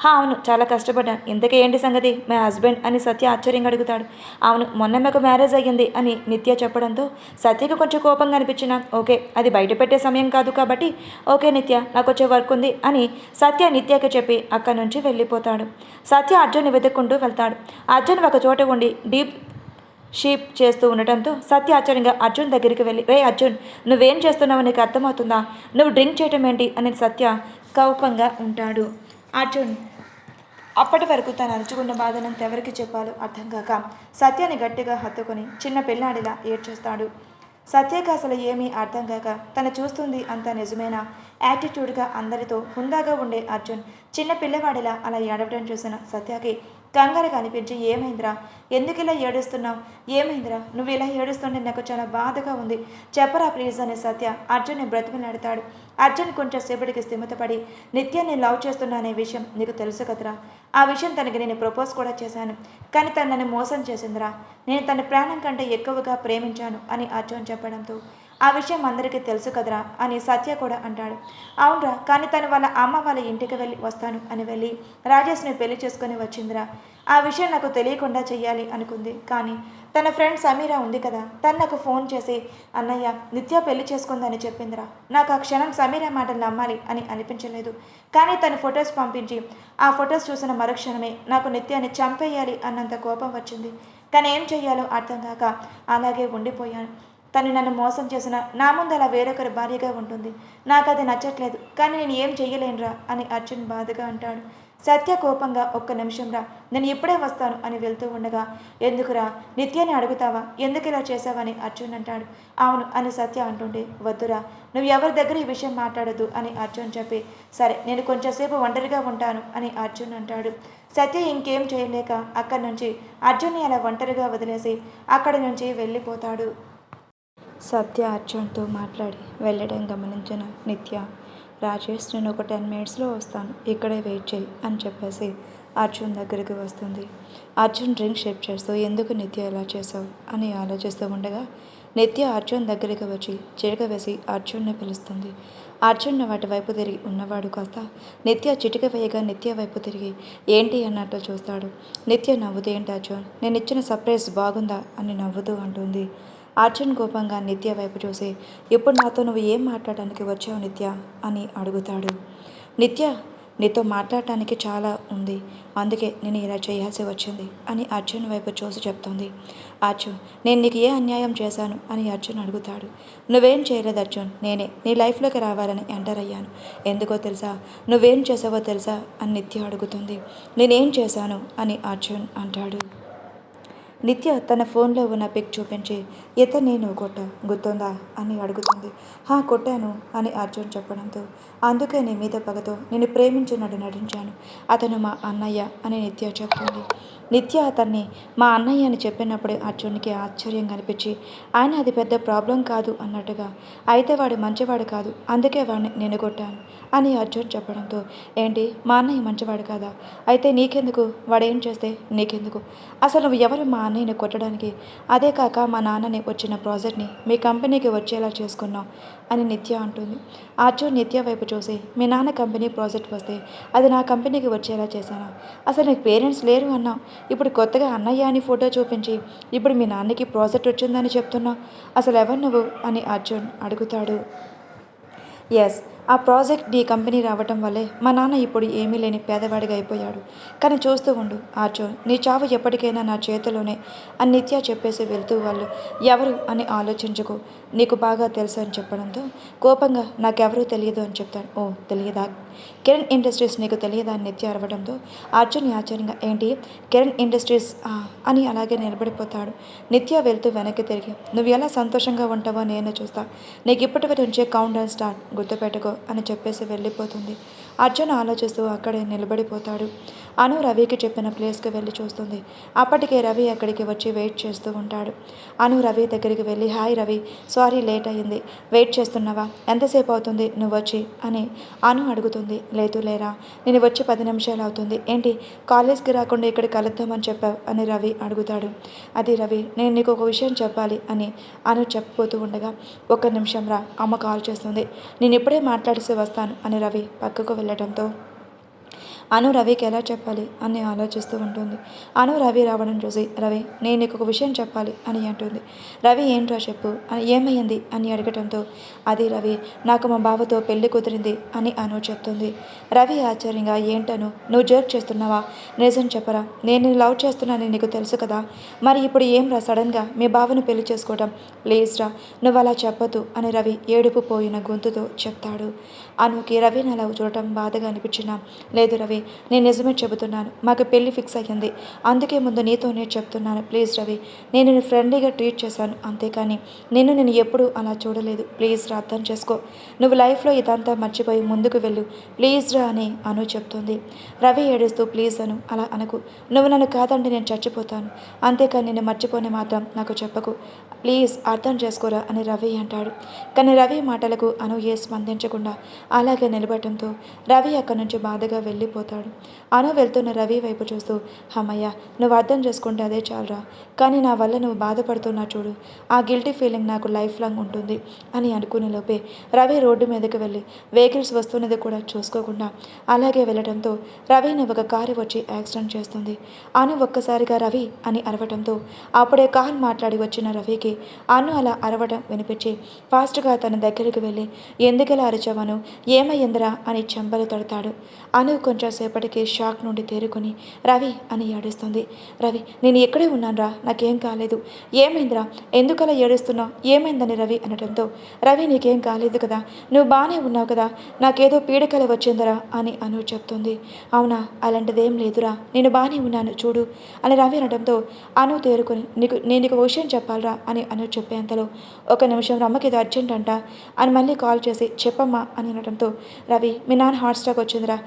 అవును చాలా కష్టపడ్డాను, ఇంతకీ ఏంటి సంగతి మా హస్బెండ్ అని సత్య ఆశ్చర్యంగా అడుగుతాడు. అవును మొన్న మాకు మ్యారేజ్ అయ్యింది అని నిత్య చెప్పడంతో సత్యకు కొంచెం కోపంగా అనిపించిన ఓకే అది బయట పెట్టే సమయం కాదు కాబట్టి ఓకే నిత్య నాకు వచ్చే వర్క్ ఉంది అని సత్య నిత్యకి చెప్పి అక్కడి నుంచి వెళ్ళిపోతాడు. సత్య అర్జున్ని వెతుక్కుంటూ వెళ్తాడు. అర్జున్ ఒక చోట ఉండి డీప్ షీప్ చేస్తూ ఉండటంతో సత్య ఆశ్చర్యంగా అర్జున్ దగ్గరికి వెళ్ళి రే అర్జున్ నువ్వేం చేస్తున్నావో నీకు అర్థమవుతుందా, నువ్వు డ్రింక్ చేయటం ఏంటి అని సత్య కోపంగా ఉంటాడు. అర్జున్ అప్పటి వరకు తను అరుచుకున్న బాధనంత ఎవరికి చెప్పాలో అర్థం కాక సత్యాన్ని గట్టిగా హత్తుకొని చిన్న పిల్లాడిలా ఏడ్చేస్తాడు. సత్యకి అసలు ఏమీ అర్థం కాక తను చూస్తుంది అంత నిజమేనా, యాటిట్యూడ్గా అందరితో హుందాగా ఉండే అర్జున్ చిన్న పిల్లవాడిలా అలా ఏడవడం చూసిన సత్యకి కంగారుగా అనిపించి ఏమైందిరా ఎందుకు ఇలా ఏడుస్తున్నావు, ఏమైందిరా నువ్వు ఇలా ఏడుస్తుంటే నాకు చాలా బాధగా ఉంది, చెప్పరా ప్లీజ్ అని సత్య అర్జున్ని బ్రతిమలాడతాడు. అర్జున్ కొంచెం సేపటికి స్థిమితపడి నిత్యాన్ని లవ్ చేస్తున్నా అనే విషయం నీకు తెలుసు కదరా, ఆ విషయం తనకి నేను ప్రపోజ్ కూడా చేశాను, కానీ తను నన్ను మోసం చేసిందిరా, నేను తన ప్రాణం కంటే ఎక్కువగా ప్రేమించాను అని అర్జున్ చెప్పడంతో ఆ విషయం అందరికీ తెలుసు కదరా అని సత్య కూడా అంటాడు. అవునరా కానీ తను వాళ్ళ అమ్మ వాళ్ళ ఇంటికి వస్తాను అని వెళ్ళి రాజేష్ని పెళ్లి చేసుకొని వచ్చిందిరా, ఆ విషయం నాకు తెలియకుండా చెయ్యాలి అనుకుంది, కానీ తన ఫ్రెండ్ సమీరా ఉంది కదా, తను నాకు ఫోన్ చేసి అన్నయ్య నిత్య పెళ్లి చేసుకుందని చెప్పిందిరా. నాకు ఆ క్షణం సమీరా మాటలు నమ్మాలి అని అనిపించలేదు. కానీ తను ఫొటోస్ పంపించి ఆ ఫొటోస్ చూసిన మరుక్షణమే నాకు నిత్యాన్ని చంపేయాలి అన్నంత కోపం వచ్చింది. కానీ ఏం చెయ్యాలో అర్థం కాక అలాగే ఉండిపోయాను. తను నన్ను మోసం చేసిన నా ముందు అలా వేరొకరి భార్యగా ఉంటుంది. నాకు అది నచ్చట్లేదు, కానీ నేను ఏం చెయ్యలేనురా అని అర్జున్ బాధగా అంటాడు. సత్య కోపంగా ఒక్క నిమిషం రా, నేను ఇప్పుడే వస్తాను అని వెళ్తూ ఉండగా ఎందుకురా నిత్యాన్ని అడుగుతావా, ఎందుకు ఇలా చేసావని అర్జున్ అంటాడు. అవును అని సత్య అంటుంటే వద్దురా, నువ్వు ఎవరి దగ్గర ఈ విషయం మాట్లాడద్దు అని అర్జున్ చెప్పి సరే నేను కొంచెంసేపు ఒంటరిగా ఉంటాను అని అర్జున్ అంటాడు. సత్య ఇంకేం చేయలేక అక్కడి నుంచి అర్జున్ని అలా ఒంటరిగా వదిలేసి అక్కడి నుంచి వెళ్ళిపోతాడు. సత్య అర్జున్తో మాట్లాడి వెళ్ళడం గమనించిన నిత్య, రాజేష్ నేను ఒక 10 మినిట్స్లో వస్తాను, ఇక్కడే వెయిట్ చేయి అని చెప్పేసి అర్జున్ దగ్గరికి వస్తుంది. అర్జున్ డ్రింక్ షేప్ చేస్తూ ఎందుకు నిత్య ఇలా చేసావు అని ఆలోచిస్తూ ఉండగా నిత్య అర్జున్ దగ్గరికి వచ్చి చిరక వేసి అర్జున్ని పిలుస్తుంది. అర్జున్ వాటి వైపు తిరిగి ఉన్నవాడు కాస్త నిత్య చిటిక వేయగా నిత్య వైపు తిరిగి ఏంటి అన్నట్టు చూస్తాడు. నిత్య నవ్వుతూ ఏంటి అర్జున్, నేను ఇచ్చిన సర్ప్రైజ్ బాగుందా అని నవ్వుతూ అంటుంది. అర్జున్ కోపంగా నిత్య వైపు చూసి ఇప్పుడు నాతో నువ్వు ఏం మాట్లాడడానికి వచ్చావు నిత్య అని అడుగుతాడు. నిత్య నీతో మాట్లాడటానికి చాలా ఉంది, అందుకే నేను ఇలా చేయాల్సి వచ్చింది అని అర్జున్ వైపు చూసి చెప్తుంది. అర్జున్ నేను నీకు ఏ అన్యాయం చేశాను అని అర్జున్ అడుగుతాడు. నువ్వేం చేయలేదు అర్జున్, నేనే నీ లైఫ్లోకి రావాలని ఎంటర్ అయ్యాను. ఎందుకో తెలుసా, నువ్వేం చేసావో తెలుసా అని నిత్య అడుగుతుంది. నేనేం చేశాను అని అర్జున్ అంటాడు. నిత్య తన ఫోన్లో ఉన్న పిక్ చూపించి ఇతన్ని నువ్వు కొట్టా గుర్తుందా అని అడుగుతుంది. కొట్టాను అని అర్జున్ చెప్పడంతో అందుకే నీ మీద పగతో నేను ప్రేమించినట్టు నటించాను, అతను మా అన్నయ్య అని నిత్య చెప్తుంది. నిత్య అతన్ని మా అన్నయ్య అని చెప్పినప్పుడే అర్జున్కి ఆశ్చర్యం కనిపించి ఆయన అది పెద్ద ప్రాబ్లం కాదు అన్నట్టుగా, అయితే వాడు మంచివాడు కాదు అందుకే వాడిని నేను కొట్టాను అని అర్జున్ చెప్పడంతో ఏంటి మా అన్నయ్య మంచివాడు కాదా, అయితే నీకెందుకు, వాడేం చేస్తే నీకెందుకు, అసలు నువ్వు ఎవరు మా అన్నయ్యని కొట్టడానికి, అదే కాక మా నాన్నని వచ్చిన ప్రాజెక్ట్ని మీ కంపెనీకి వచ్చేలా చేసుకున్నావు అని నిత్య అంటుంది. అర్జున్ నిత్య వైపు చూసి మీ నాన్న కంపెనీ ప్రాజెక్ట్ వస్తే అది నా కంపెనీకి వచ్చేలా చేశాను, అసలు నీకు పేరెంట్స్ లేరు అన్నావు, ఇప్పుడు కొత్తగా అన్నయ్య అని ఫోటో చూపించి ఇప్పుడు మీ నాన్నకి ప్రాజెక్ట్ వచ్చిందని చెప్తున్నావు, అసలు ఎవరు నువ్వు అని అర్జున్ అడుగుతాడు. ఎస్, ఆ ప్రాజెక్ట్ నీ కంపెనీ రావటం వల్లే మా నాన్న ఇప్పుడు ఏమీ లేని పేదవాడిగా అయిపోయాడు, కానీ చూస్తూ ఉండు అర్జున్, నీ చావు ఎప్పటికైనా నా చేతిలోనే అని నిత్య చెప్పేసి వెళ్తూ వాళ్ళు ఎవరు అని ఆలోచించుకో, నీకు బాగా తెలుసు అని చెప్పడంతో కోపంగా నాకెవరూ తెలియదు అని చెప్తాడు. ఓ తెలియదా, కిరణ్ ఇండస్ట్రీస్ నీకు తెలియదా అని నిత్య అరవడంతో అర్జున్ ఆశ్చర్యంగా ఏంటి కిరణ్ ఇండస్ట్రీస్ అని అలాగే నిలబడిపోతాడు. నిత్య వెళ్తూ వెనక్కి తిరిగి నువ్వు ఎలా సంతోషంగా ఉంటావో నేను చూస్తా, నీకు ఇప్పటి నుంచే కౌంట్ డౌన్ స్టార్ట్, గుర్తుపెట్టుకో అని చెప్పేసి వెళ్ళిపోతుంది. అర్జున్ ఆలోచిస్తూ అక్కడే నిలబడిపోతాడు. అను రవికి చెప్పిన ప్లేస్కి వెళ్ళి చూస్తుంది. అప్పటికే రవి అక్కడికి వచ్చి వెయిట్ చేస్తూ ఉంటాడు. అను రవి దగ్గరికి వెళ్ళి హాయ్ రవి, సారీ లేట్ అయ్యింది, వెయిట్ చేస్తున్నావా, ఎంతసేపు అవుతుంది నువ్వు వచ్చి అని అను అడుగుతుంది. లేదు లేరా, నేను వచ్చి 10 నిమిషాలు అవుతుంది, ఏంటి కాలేజ్కి రాకుండా ఇక్కడ కలుద్దామని చెప్పావు అని రవి అడుగుతాడు. అది రవి, నేను నీకు ఒక విషయం చెప్పాలి అని అను చెప్పబోతూ ఉండగా ఒక్క నిమిషం రా, అమ్మ కాల్ చేస్తుంది, నేను ఇప్పుడే మాట్లాడిసి వస్తాను అని రవి పక్కకు వెళ్ళడంతో అను రవికి ఎలా చెప్పాలి అని ఆలోచిస్తూ ఉంటుంది. అను రవి రావడం చూసి రవి నేను నీకు ఒక విషయం చెప్పాలి అని అంటుంది. రవి ఏంట్రా చెప్పు అని ఏమైంది అని అడగటంతో అది రవి నాకు మా బావతో పెళ్లి కుదిరింది అని అను చెప్తుంది. రవి ఆశ్చర్యంగా ఏంటను నువ్వు జోక్ చేస్తున్నావా, నిజం చెప్పరా, నేను లవ్ చేస్తున్నానని నీకు తెలుసు కదా, మరి ఇప్పుడు ఏం రా సడన్గా మీ బావను పెళ్లి చేసుకోవడం, ప్లీజ్ రా నువ్వు అలా చెప్పొద్దు అని రవి ఏడుపు పోయిన గొంతుతో చెప్తాడు. అనుకి రవిని అలా చూడటం బాధగా అనిపించినా లేదు రవి నేను నిజమే చెబుతున్నాను, మాకు పెళ్ళి ఫిక్స్ అయ్యింది, అందుకే ముందు నీతోనే చెప్తున్నాను, ప్లీజ్ రవి నేను నిన్ను ఫ్రెండ్లీగా ట్రీట్ చేశాను అంతేకాని నేను ఎప్పుడూ అలా చూడలేదు, ప్లీజ్ రా అర్థం చేసుకో, నువ్వు లైఫ్లో ఇదంతా మర్చిపోయి ముందుకు వెళ్ళు ప్లీజ్ రా అని అను చెప్తుంది. రవి ఏడుస్తూ ప్లీజ్ అను అలా అనకు, నువ్వు నన్ను కాదంటే నేను చచ్చిపోతాను, అంతేకాని నేను మర్చిపోని మాత్రం నాకు చెప్పకు, ప్లీజ్ అర్థం చేసుకోరా అని రవి అంటాడు. కానీ రవి మాటలకు అను ఏ స్పందించకుండా అలాగే నిలబడటంతో రవి అక్కడి నుంచి బాధగా వెళ్ళిపోతాడు. అను వెళ్తున్న రవి వైపు చూస్తూ, అమ్మయ్య, నువ్వు అర్థం చేసుకుంటే అదే చాలరా. కానీ నా వల్ల నువ్వు బాధపడుతున్నా చూడు, ఆ గిల్టీ ఫీలింగ్ నాకు లైఫ్ లాంగ్ ఉంటుంది అని అనుకునే లోపే రవి రోడ్డు మీదకి వెళ్ళి వెహికల్స్ వస్తున్నది కూడా చూసుకోకుండా అలాగే వెళ్ళడంతో రవిని ఒక కారు వచ్చి యాక్సిడెంట్ చేస్తుంది. అను ఒక్కసారిగా రవి అని అరవటంతో అప్పుడే కాల్ మాట్లాడి వచ్చిన రవికి అను అలా అరవడం వినిపించి ఫాస్ట్గా తన దగ్గరికి వెళ్ళి, ఎందుకలా అరిచావను, ఏమయ్యిందిరా అని చెంపలు తడతాడు. అను కొంచెం సేపటికి షాక్ నుండి తేరుకొని రవి అని ఏడుస్తుంది. రవి, నేను ఎక్కడే ఉన్నానురా, నాకేం కాలేదు, ఏమైందిరా, ఎందుకలా ఏడుస్తున్నావు, ఏమైందని రవి అనడంతో, రవి నీకేం కాలేదు కదా, నువ్వు బాగానే ఉన్నావు కదా, నాకేదో పీడకల వచ్చిందరా అని అను చెప్తుంది. అవునా, అలాంటిదేం లేదురా, నేను బాగానే ఉన్నాను చూడు అని రవి అనడంతో అను తేరుకొని, నేను నీకు విషయం చెప్పాలరా అని అను చెప్పేంతలో, ఒక నిమిషం, రమ్మకి ఇది అర్జెంట్ అంట అని మళ్ళీ కాల్ చేసి చెప్పమ్మా అని అనడంతో, రవి మీ నాన్న హార్ట్ స్ట్రోక్ వచ్చిందిరా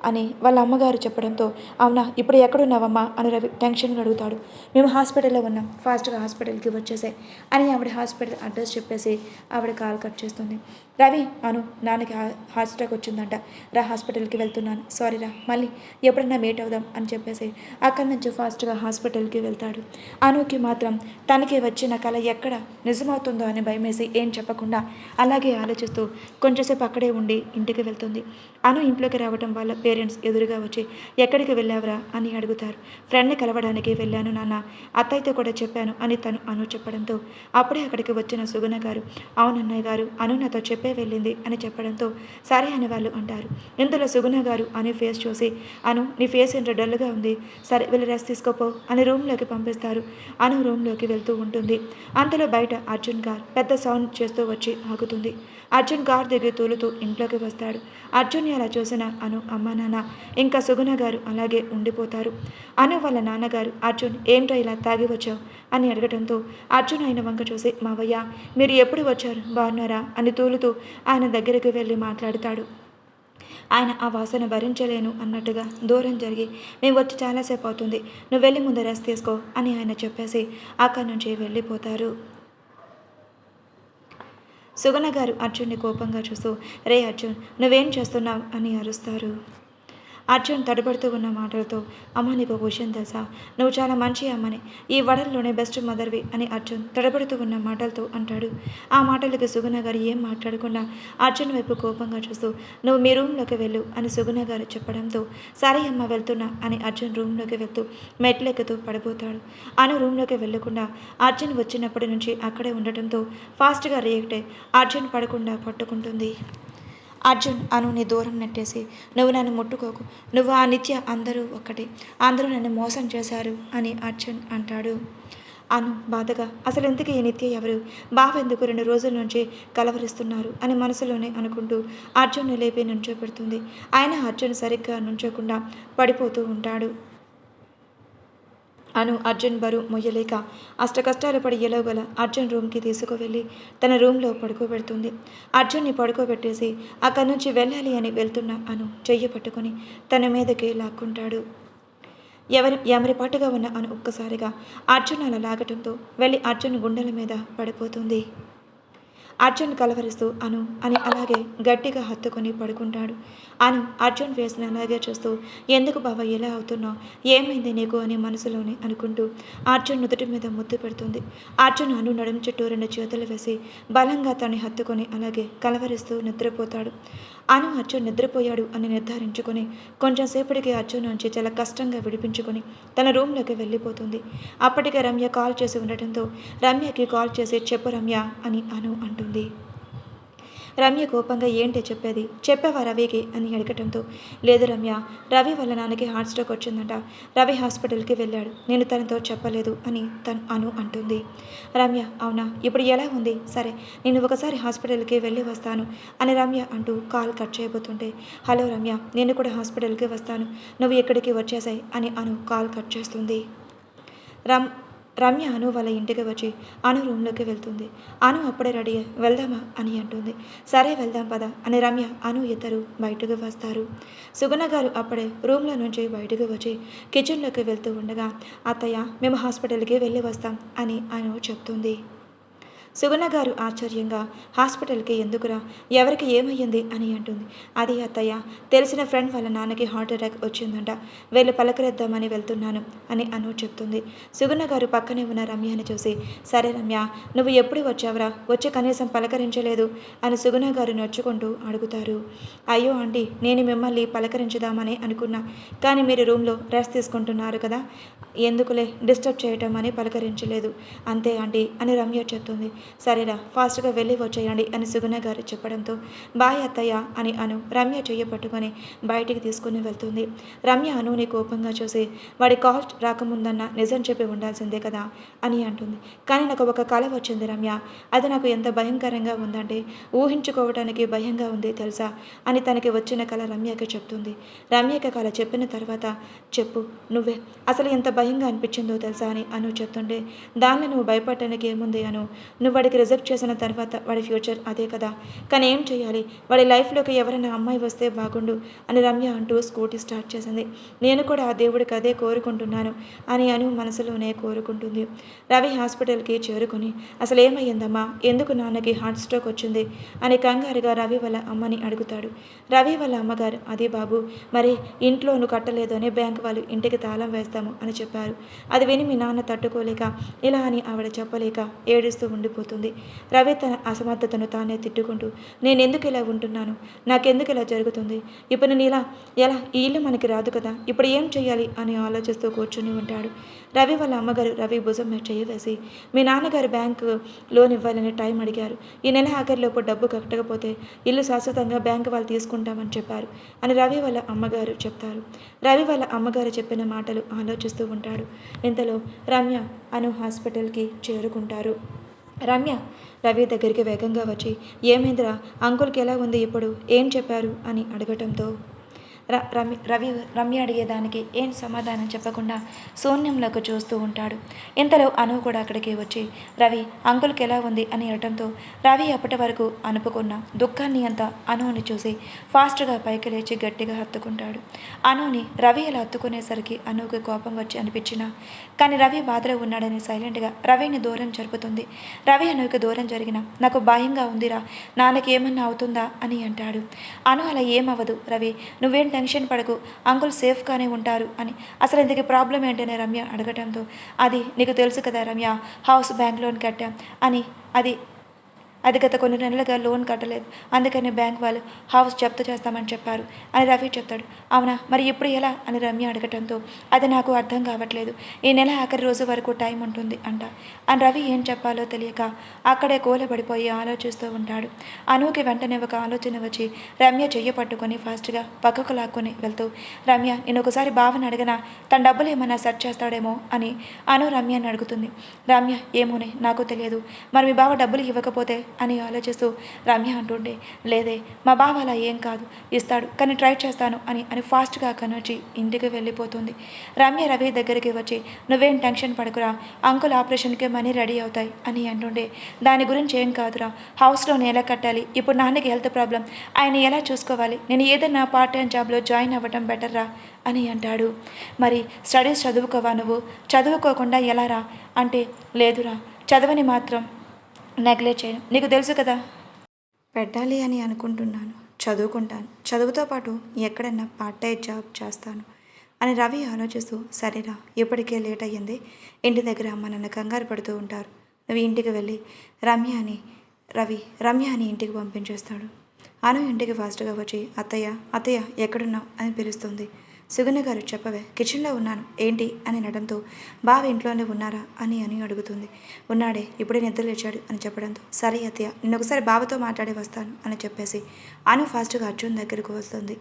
అని వాళ్ళ అమ్మగారు చెప్పడంతో, అవునా, ఇప్పుడు ఎక్కడున్నావమ్మా అని రవి టెన్షన్గా అడుగుతాడు. మేము హాస్పిటల్లో ఉన్నాం, ఫాస్ట్గా హాస్పిటల్కి వచ్చేసాయి అని ఆవిడ హాస్పిటల్ అడ్రస్ చెప్పేసి ఆవిడ కాల్ కట్ చేస్తుంది. రవి, అను, నాన్నకి హార్ట్ స్ట్రోక్ వచ్చిందంట, రా హాస్పిటల్కి వెళ్తున్నాను, సారీ రా, మళ్ళీ ఎప్పుడన్నా మీట్ అవుదాం అని చెప్పేసి అక్కడి నుంచి ఫాస్ట్గా హాస్పిటల్కి వెళ్తాడు. అనుకి మాత్రం తనకి వచ్చిన కళ ఎక్కడ నిజమవుతుందో అని భయమేసి ఏం చెప్పకుండా అలాగే ఆలోచిస్తూ కొంచెంసేపు అక్కడే ఉండి ఇంటికి వెళ్తుంది. అను ఇంట్లోకి రావడం వాళ్ళ పేరెంట్స్ ఎదురుగా వచ్చి, ఎక్కడికి వెళ్ళావురా అని అడుగుతారు. ఫ్రెండ్ని కలవడానికి వెళ్ళాను నాన్న, అత్తయ్యతో కూడా చెప్పాను అని తను అను చెప్పడంతో అప్పుడే అక్కడికి వచ్చిన సుగుణ గారు, అవునన్నయ్య గారు, అను నాతో చెప్పే వెళ్ళింది అని చెప్పడంతో సరే అని వాళ్ళు అంటారు. ఇందులో సుగుణ గారు అను ఫేస్ చూసి, అను నీ ఫేస్ ఏంటో డల్గా ఉంది, సరే వెళ్ళి రెస్ట్ తీసుకోపో అని రూమ్లోకి పంపిస్తారు. అను రూమ్లోకి వెళ్తూ ఉంటుంది. అంతలో బయట అర్జున్ గారు పెద్ద సౌండ్ చేస్తూ వచ్చి ఆగుతుంది. అర్జున్ కార్ దగ్గర తూలుతూ ఇంట్లోకి వస్తాడు. అర్జున్ని అలా చూసిన అను అమ్మ నాన్న ఇంకా సుగుణ గారు అలాగే ఉండిపోతారు. అను వాళ్ళ నాన్నగారు, అర్జున్ ఏంటో ఇలా తాగి వచ్చావు అని అడగడంతో అర్జున్ ఆయన వంక చూసి, మావయ్య మీరు ఎప్పుడు వచ్చారు, బాగున్నారా అని తూలుతూ ఆయన దగ్గరికి వెళ్ళి మాట్లాడతాడు. ఆయన ఆ వాసన భరించలేను అన్నట్టుగా దూరం జరిగి, మేము వచ్చి చాలాసేపు అవుతుంది, నువ్వు వెళ్ళి ముందు రెస్ట్ తీసుకో అని ఆయన చెప్పేసి అక్కడి నుంచి వెళ్ళిపోతారు. సుగుణ గారు అర్జున్ని కోపంగా చూస్తూ, రే అర్జున్, నువ్వేం చేస్తున్నావు అని అరుస్తారు. అర్జున్ తడబడుతూ ఉన్న మాటలతో, అమ్మ నీకు ఒక విషయం తెలుసా, నువ్వు చాలా మంచి అమ్మని, ఈ వడల్లోనే బెస్ట్ మదర్వి అని అర్జున్ తడబడుతూ ఉన్న మాటలతో అంటాడు. ఆ మాటలకి సుగుణ గారు ఏం మాట్లాడకుండా అర్జున్ వైపు కోపంగా చూస్తూ, నువ్వు మీ రూమ్లోకి వెళ్ళు అని సుగుణ గారు చెప్పడంతో, సరే అమ్మ వెళ్తున్నా అని అర్జున్ రూమ్లోకి వెళ్తూ మెట్లెక్కుతూ పడిపోతాడు. అను రూమ్లోకి వెళ్లకుండా అర్జున్ వచ్చినప్పటి నుంచి అక్కడే ఉండటంతో ఫాస్ట్గా రియాక్ట్ అయి అర్జున్ పడకుండా పట్టుకుంటుంది. అర్జున్ అనుని దూరం నెట్టేసి, నువ్వు నన్ను ముట్టుకోకు, నువ్వు ఆ నిత్య అందరూ ఒక్కటే, అందరూ నన్ను మోసం చేశారు అని అర్జున్ అంటాడు. అను బాధగా, అసలు ఇంతకీ ఈ నిత్య ఎవరు, బావెందుకు 2 రోజుల నుంచి కలవరిస్తున్నారు అని మనసులోనే అనుకుంటూ అర్జున్ని లేపి నుంచోబెడుతుంది. ఆయన అర్జున్ సరిగ్గా నుంచోకుండా పడిపోతూ ఉంటాడు. అను అర్జున్ బరువు మొయ్యలేక అష్టకష్టాలు పడి ఎలాగోల అర్జున్ రూమ్కి తీసుకువెళ్ళి తన రూమ్లో పడుకోబెడుతుంది. అర్జున్ని పడుకోబెట్టేసి అక్కడి నుంచి వెళ్ళాలి అని వెళ్తున్న అను చెయ్యి పట్టుకొని తన మీదకి లాక్కుంటాడు. ఎవరి పాటుగా ఉన్న అను ఒక్కసారిగా అర్జున్ అలా లాగటంతో వెళ్ళి అర్జున్ గుండెల మీద పడిపోతుంది. అర్జున్ కలవరిస్తూ అను అని అలాగే గట్టిగా హత్తుకొని పడుకుంటాడు. అను అర్జున్ ఫేస్ని అలాగే చూస్తూ, ఎందుకు బావ ఎలా అవుతున్నావు, ఏమైంది నీకు అని మనసులోనే అనుకుంటూ అర్జున్ నుదుటి మీద ముద్దు పెడుతుంది. అర్జున్ అను నడుం చుట్టూ 2 చేతులు వేసి బలంగా తన్ని హత్తుకొని అలాగే కలవరిస్తూ నిద్రపోతాడు. అను అర్జున్ నిద్రపోయాడు అని నిర్ధారించుకొని కొంచెం సేపటికి అర్జున్ నుంచి చాలా కష్టంగా విడిపించుకొని తన రూమ్లోకి వెళ్ళిపోతుంది. అప్పటికే రమ్య కాల్ చేసి ఉండటంతో రమ్యకి కాల్ చేసి, చెప్పు రమ్య అని అను అంటుంది. రమ్య కోపంగా, ఏంటి చెప్పేది, చెప్పావా రవికి అని అడగటంతో, లేదు రమ్య, రవి వాళ్ళ నాన్నకి హార్ట్ స్ట్రోక్ వచ్చిందంట, రవి హాస్పిటల్కి వెళ్ళాడు, నేను తనతో చెప్పలేదు అని అను అంటుంది. రమ్య, అవునా, ఇప్పుడు ఎలా ఉంది, సరే నేను ఒకసారి హాస్పిటల్కి వెళ్ళి వస్తాను అని రమ్య అంటూ కాల్ కట్ చేయబోతుంటే, హలో రమ్య, నేను కూడా హాస్పిటల్కి వస్తాను, నువ్వు ఇక్కడికి వచ్చేసాయి అని అను కాల్ కట్ చేస్తుంది. రమ్య అను వాళ్ళ ఇంటికి వచ్చి అను రూమ్లోకి వెళ్తుంది. అను అప్పుడే రెడీ వెళ్దామా అని అంటుంది. సరే వెళ్దాం పద అని రమ్య అను ఇద్దరు బయటకు వస్తారు. సుగుణ గారు అప్పుడే రూమ్లో నుంచి బయటకు వచ్చి కిచెన్లోకి వెళ్తూ ఉండగా, అత్తయ్య మేము హాస్పిటల్కి వెళ్ళి వస్తాం అని అను చెప్తుంది. సుగుణ గారు ఆశ్చర్యంగా, హాస్పిటల్కి ఎందుకురా, ఎవరికి ఏమయ్యింది అని అంటుంది. అది అత్తయ్య, తెలిసిన ఫ్రెండ్ వాళ్ళ నాన్నకి హార్ట్ అటాక్ వచ్చిందంట, వెళ్ళి పలకరిద్దామని వెళ్తున్నాను అని చెప్తుంది. సుగుణ గారు పక్కనే ఉన్న రమ్యని చూసి, సరే రమ్య, నువ్వు ఎప్పుడు వచ్చావురా, వచ్చి కనీసం పలకరించలేదు అని సుగుణ గారు నొచ్చుకుంటూ అడుగుతారు. అయ్యో ఆంటీ, నేను మిమ్మల్ని పలకరించుదామని అనుకున్నా, కానీ మీరు రూమ్లో రెస్ట్ తీసుకుంటున్నారు కదా, ఎందుకులే డిస్టర్బ్ చేయటం అని పలకరించలేదు అంతే ఆంటీ అని రమ్య చెప్తుంది. సరేరా, ఫాస్ట్గా వెళ్ళి వచ్చేయండి అని సుగుణ గారు చెప్పడంతో బాయ్ అత్తయ్య అని రమ్య చెయ్యి పట్టుకొని బయటికి తీసుకుని వెళ్తుంది. రమ్య అనుని కోపంగా చూసి, వాడి కాల్ రాకముందన్న నిజం చెప్పి ఉండాల్సిందే కదా అని అంటుంది. కానీ నాకు ఒక కల వచ్చింది రమ్య, అది నాకు ఎంత భయంకరంగా ఉందంటే ఊహించుకోవడానికి భయంగా ఉంది తెలుసా అని తనకి వచ్చిన కల రమ్యకి చెప్తుంది. రమ్యకి కల చెప్పిన తర్వాత, చెప్పు నువ్వే, అసలు ఎంత భయంగా అనిపించిందో తెలుసా అని చెప్తుంటే, దాన్ని నువ్వు భయపడటానికి ఏముంది నువ్వు వాడికి రిజెక్ట్ చేసిన తర్వాత వాడి ఫ్యూచర్ అదే కదా, కానీ ఏం చేయాలి, వాడి లైఫ్లోకి ఎవరైనా అమ్మాయి వస్తే బాగుండు అని రమ్య అంటూ స్కూటీ స్టార్ట్ చేసింది. నేను కూడా ఆ దేవుడికి అదే కోరుకుంటున్నాను అని మనసులోనే కోరుకుంటుంది. రవి హాస్పిటల్కి చేరుకుని, అసలు ఏమయ్యిందమ్మా, ఎందుకు నాన్నకి హార్ట్ స్ట్రోక్ వచ్చింది అని కంగారుగా రవి వాళ్ళ అమ్మని అడుగుతాడు. రవి వాళ్ళ అమ్మగారు, అదే బాబు, మరి ఇంట్లోనూ కట్టలేదు అని బ్యాంక్ వాళ్ళు ఇంటికి తాళం వేస్తాము అని చెప్పారు. అది విని మీ నాన్న తట్టుకోలేక ఇలా అని ఆవిడ చెప్పలేక ఏడుస్తూ ఉండిపోతుంది. రవి తన అసమర్థతను తానే తిట్టుకుంటూ, నేను ఎందుకు ఇలా ఉంటున్నాను, నాకెందుకు ఇలా జరుగుతుంది, ఇప్పుడు నేను ఎలా ఈ ఇల్లు మనకి రాదు కదా, ఇప్పుడు ఏం చేయాలి అని ఆలోచిస్తూ కూర్చుని ఉంటాడు. రవి వాళ్ళ అమ్మగారు రవి భుజం మీద చేయి వేసి, మీ నాన్నగారు బ్యాంకు లోన్ ఇవ్వాలని టైం అడిగారు, ఈ నెల ఆఖరిలోపు డబ్బు కట్టకపోతే ఇల్లు శాశ్వతంగా బ్యాంకు వాళ్ళు తీసుకుంటామని చెప్పారు అని రవి వాళ్ళ అమ్మగారు చెప్తారు. రవి వాళ్ళ అమ్మగారు చెప్పిన మాటలు ఆలోచిస్తూ ఉంటాడు. ఇంతలో రమ్య హాస్పిటల్కి చేరుకుంటారు. రమ్య రవి దగ్గరికి వేగంగా వచ్చి, ఏమైందిరా, అంకుల్కి ఎలా ఉంది ఇప్పుడు, ఏం చెప్పారు అని అడగటంతో రమ్య అడిగేదానికి ఏం సమాధానం చెప్పకుండా శూన్యంలోకి చూస్తూ ఉంటాడు. ఇంతలో కూడా అక్కడికి వచ్చి, రవి అంకుల్కి ఎలా ఉంది అని అనటంతో రవి అప్పటి వరకు అనుపుకున్న దుఃఖాన్ని అంతా అనుని చూసి ఫాస్ట్గా పైకి లేచి గట్టిగా హత్తుకుంటాడు. అనుని రవి ఇలా హత్తుకునేసరికి అనుకి కోపం వచ్చి అనిపించినా, కానీ రవి బాధలో ఉన్నాడని సైలెంట్గా రవిని దూరం జరుపుతుంది. రవి అనుకి దూరం జరిగిన, నాకు భయంగా ఉందిరా, నాన్నకి ఏమన్నా అవుతుందా అని అంటాడు. అలా ఏమవ్వదు రవి, నువ్వేం టెన్షన్ పడకు, అంకుల్ సేఫ్గానే ఉంటారు అని. అసలు ఇంతకీ ప్రాబ్లం ఏంటనే రమ్య అడగటంతో, అది నీకు తెలుసు కదా రమ్య, హౌస్ బ్యాంక్ లోన్ కట్టాం అని, అది గత కొన్ని నెలలుగా లోన్ కట్టలేదు, అందుకని బ్యాంక్ వాళ్ళు హౌస్ జప్తు చేస్తామని చెప్పారు అని రవి చెప్తాడు. అవునా, మరి ఇప్పుడు ఎలా అని రమ్య అడగటంతో, అది నాకు అర్థం కావట్లేదు, ఈ నెల ఆఖరి రోజు వరకు టైం ఉంటుంది అంట అని రవి ఏం చెప్పాలో తెలియక అక్కడే కూలబడిపోయి ఆలోచిస్తూ ఉంటాడు. అనుకి వెంటనే ఒక ఆలోచన వచ్చి రమ్య చెయ్యి పట్టుకొని ఫాస్ట్గా పక్కకు లాక్కొని వెళ్తూ, రమ్య నేను ఒకసారి బావని అడిగినా తన డబ్బులు ఏమన్నా సెట్ చేస్తాడేమో అని రమ్యని అడుగుతుంది. రమ్య, ఏమోనే నాకు తెలియదు, మరి మీ బావ డబ్బులు ఇవ్వకపోతే అని ఆలోచిస్తూ రమ్య అంటుండే, లేదే మా బావ అలా ఏం కాదు, ఇస్తాడు, కానీ ట్రై చేస్తాను అని ఫాస్ట్గా అక్కడి నుంచి ఇంటికి వెళ్ళిపోతుంది. రమ్య రవి దగ్గరికి వచ్చి, నువ్వేం టెన్షన్ పడకురా, అంకుల్ ఆపరేషన్కి మనీ రెడీ అవుతాయి అని అంటుండే, దాని గురించి ఏం కాదురా, హౌస్లోని ఎలా కట్టాలి, ఇప్పుడు నాన్నకి హెల్త్ ప్రాబ్లం, ఆయన ఎలా చూసుకోవాలి, నేను ఏదైనా పార్ట్ టైం జాబ్లో జాయిన్ అవ్వటం బెటర్ రా అని అంటాడు. మరి స్టడీస్ చదువుకోవా, నువ్వు చదువుకోకుండా ఎలా రా అంటే, లేదురా, చదవని మాత్రం నెగ్లెక్ట్ చేయను, నీకు తెలుసు కదా, పెట్టాలి అని అనుకుంటున్నాను, చదువుకుంటాను, చదువుతో పాటు ఎక్కడన్నా పార్ట్ టైం జాబ్ చేస్తాను అని రవి ఆలోచిస్తూ, సరేరా, ఇప్పటికే లేట్ అయ్యింది, ఇంటి దగ్గర అమ్మ నన్ను కంగారు పడుతూ ఉంటారు, నువ్వు ఇంటికి వెళ్ళి రమ్య అని ఇంటికి పంపించేస్తాడు. ఇంటికి ఫాస్ట్గా వచ్చి, అత్తయ్య ఎక్కడున్నావు అని పిలుస్తుంది. సుగుణ గారు, చెప్పవే, కిచెన్లో ఉన్నాను, ఏంటి అని అనడంతో, బావ ఇంట్లోనే ఉన్నారా అని అడుగుతుంది. ఉన్నాడే, ఇప్పుడే నిద్ర లేచాడు అని చెప్పడంతో, సరే అత్తయ్య, నేను ఒకసారి బావతో మాట్లాడి వస్తాను అని చెప్పేసి ఫాస్ట్గా అర్జున్ దగ్గరకు వస్తుంది.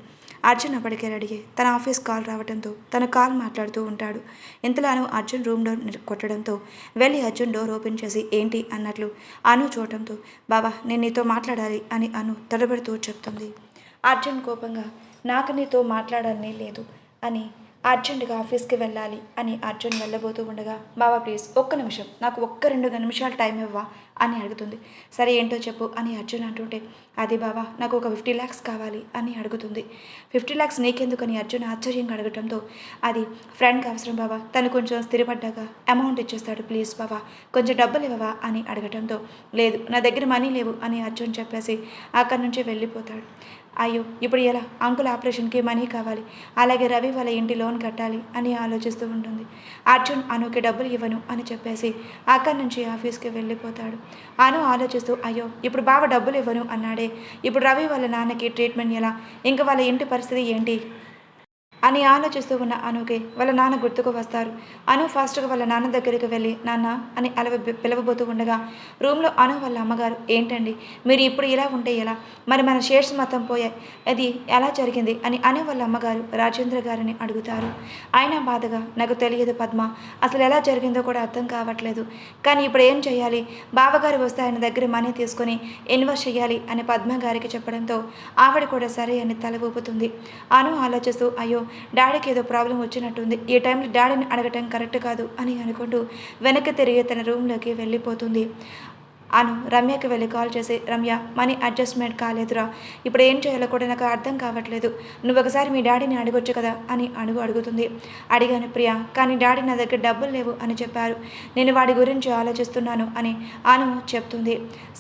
అర్జున్ అప్పటికే రెడీ తన ఆఫీస్ కాల్ రావడంతో తన కాల్ మాట్లాడుతూ ఉంటాడు. ఇంతలో అర్జున్ రూమ్ డోర్ కొట్టడంతో వెళ్ళి అర్జున్ డోర్ ఓపెన్ చేసి ఏంటి అన్నట్లు చూడటంతో, బావా నేను నీతో మాట్లాడాలి అని తడబడుతూ చెప్తుంది. అర్జున్ కోపంగా, నాకు నీతో మాట్లాడాలని లేదు అని అర్జెంటుగా ఆఫీస్కి వెళ్ళాలి అని అర్జున్ వెళ్ళబోతూ ఉండగా, బావా ప్లీజ్ ఒక్క నిమిషం, నాకు ఒక్క 2 నిమిషాలు టైం ఇవ్వవా అని అడుగుతుంది. సరే ఏంటో చెప్పు అని అర్జున్ అంటుంటే, అది బావా నాకు ఒక 50 lakhs కావాలి అని అడుగుతుంది. 50 lakhs నీకెందుకు అని అర్జున్ ఆశ్చర్యంగా అడగటంతో, అది ఫ్రెండ్కి అవసరం బావా, తను కొంచెం స్థిరపడ్డాక అమౌంట్ ఇచ్చేస్తాడు, ప్లీజ్ బావా కొంచెం డబ్బులు ఇవ్వవా అని అడగటంతో, లేదు నా దగ్గర మనీ లేవు అని అర్జున్ చెప్పేసి అక్కడి నుంచి వెళ్ళిపోతాడు. అయ్యో ఇప్పుడు ఎలా, అంకుల్ ఆపరేషన్కి మనీ కావాలి, అలాగే రవి వాళ్ళ ఇంటి లోన్ కట్టాలి అని ఆలోచిస్తూ ఉంటుంది. అర్జున్ అనుకి డబ్బులు ఇవ్వను అని చెప్పేసి అక్కడి నుంచి ఆఫీస్కి వెళ్ళిపోతాడు. అను ఆలోచిస్తూ, అయ్యో ఇప్పుడు బావ డబ్బులు ఇవ్వను అన్నాడే, ఇప్పుడు రవి వాళ్ళ నాన్నకి ట్రీట్మెంట్ ఎలా, ఇంకా వాళ్ళ ఇంటి పరిస్థితి ఏంటి అని ఆలోచిస్తూ ఉన్న అనుకి వాళ్ళ నాన్న గుర్తుకు వస్తారు. అను ఫాస్ట్గా వాళ్ళ నాన్న దగ్గరికి వెళ్ళి నాన్న అని అలా పిలవబోతూ ఉండగా రూమ్లో అను వాళ్ళ అమ్మగారు, ఏంటండి మీరు ఇప్పుడు ఇలా ఉంటే ఎలా, మరి మన షేర్స్ మొత్తం పోయాయి, అది ఎలా జరిగింది అని అను వాళ్ళ అమ్మగారు రాజేంద్ర గారిని అడుగుతారు. ఆయన బాధగా, నాకు తెలియదు పద్మ, అసలు ఎలా జరిగిందో కూడా అర్థం కావట్లేదు, కానీ ఇప్పుడు ఏం చేయాలి, బావగారు వస్తే ఆయన దగ్గర మనీ తీసుకొని ఇన్వెస్ట్ చేయాలి అని పద్మ గారికి చెప్పడంతో ఆవిడ కూడా సరే అని తల ఊపుతుంది. అను ఆలోచిస్తూ, అయ్యో డాడీకి ఏదో ప్రాబ్లం వచ్చినట్టుంది, ఈ టైంలో డాడీని అడగటం కరెక్ట్ కాదు అని అనుకుంటూ వెనక్కి తిరిగి తన రూమ్లోకి వెళ్ళిపోతుంది. అను రమ్యకి వెళ్ళి కాల్ చేసి, రమ్య మనీ అడ్జస్ట్మెంట్ కాలేదురా, ఇప్పుడు ఏం చేయాలో కూడా నాకు అర్థం కావట్లేదు, నువ్వు ఒకసారి మీ డాడీని అడగొచ్చు కదా అని అడుగుతుంది. అడిగాను ప్రియా, కానీ డాడీ నా దగ్గర డబ్బులు లేవు అని చెప్పారు, నేను వాడి గురించి ఆలోచిస్తున్నాను అని అను చెప్తుంది.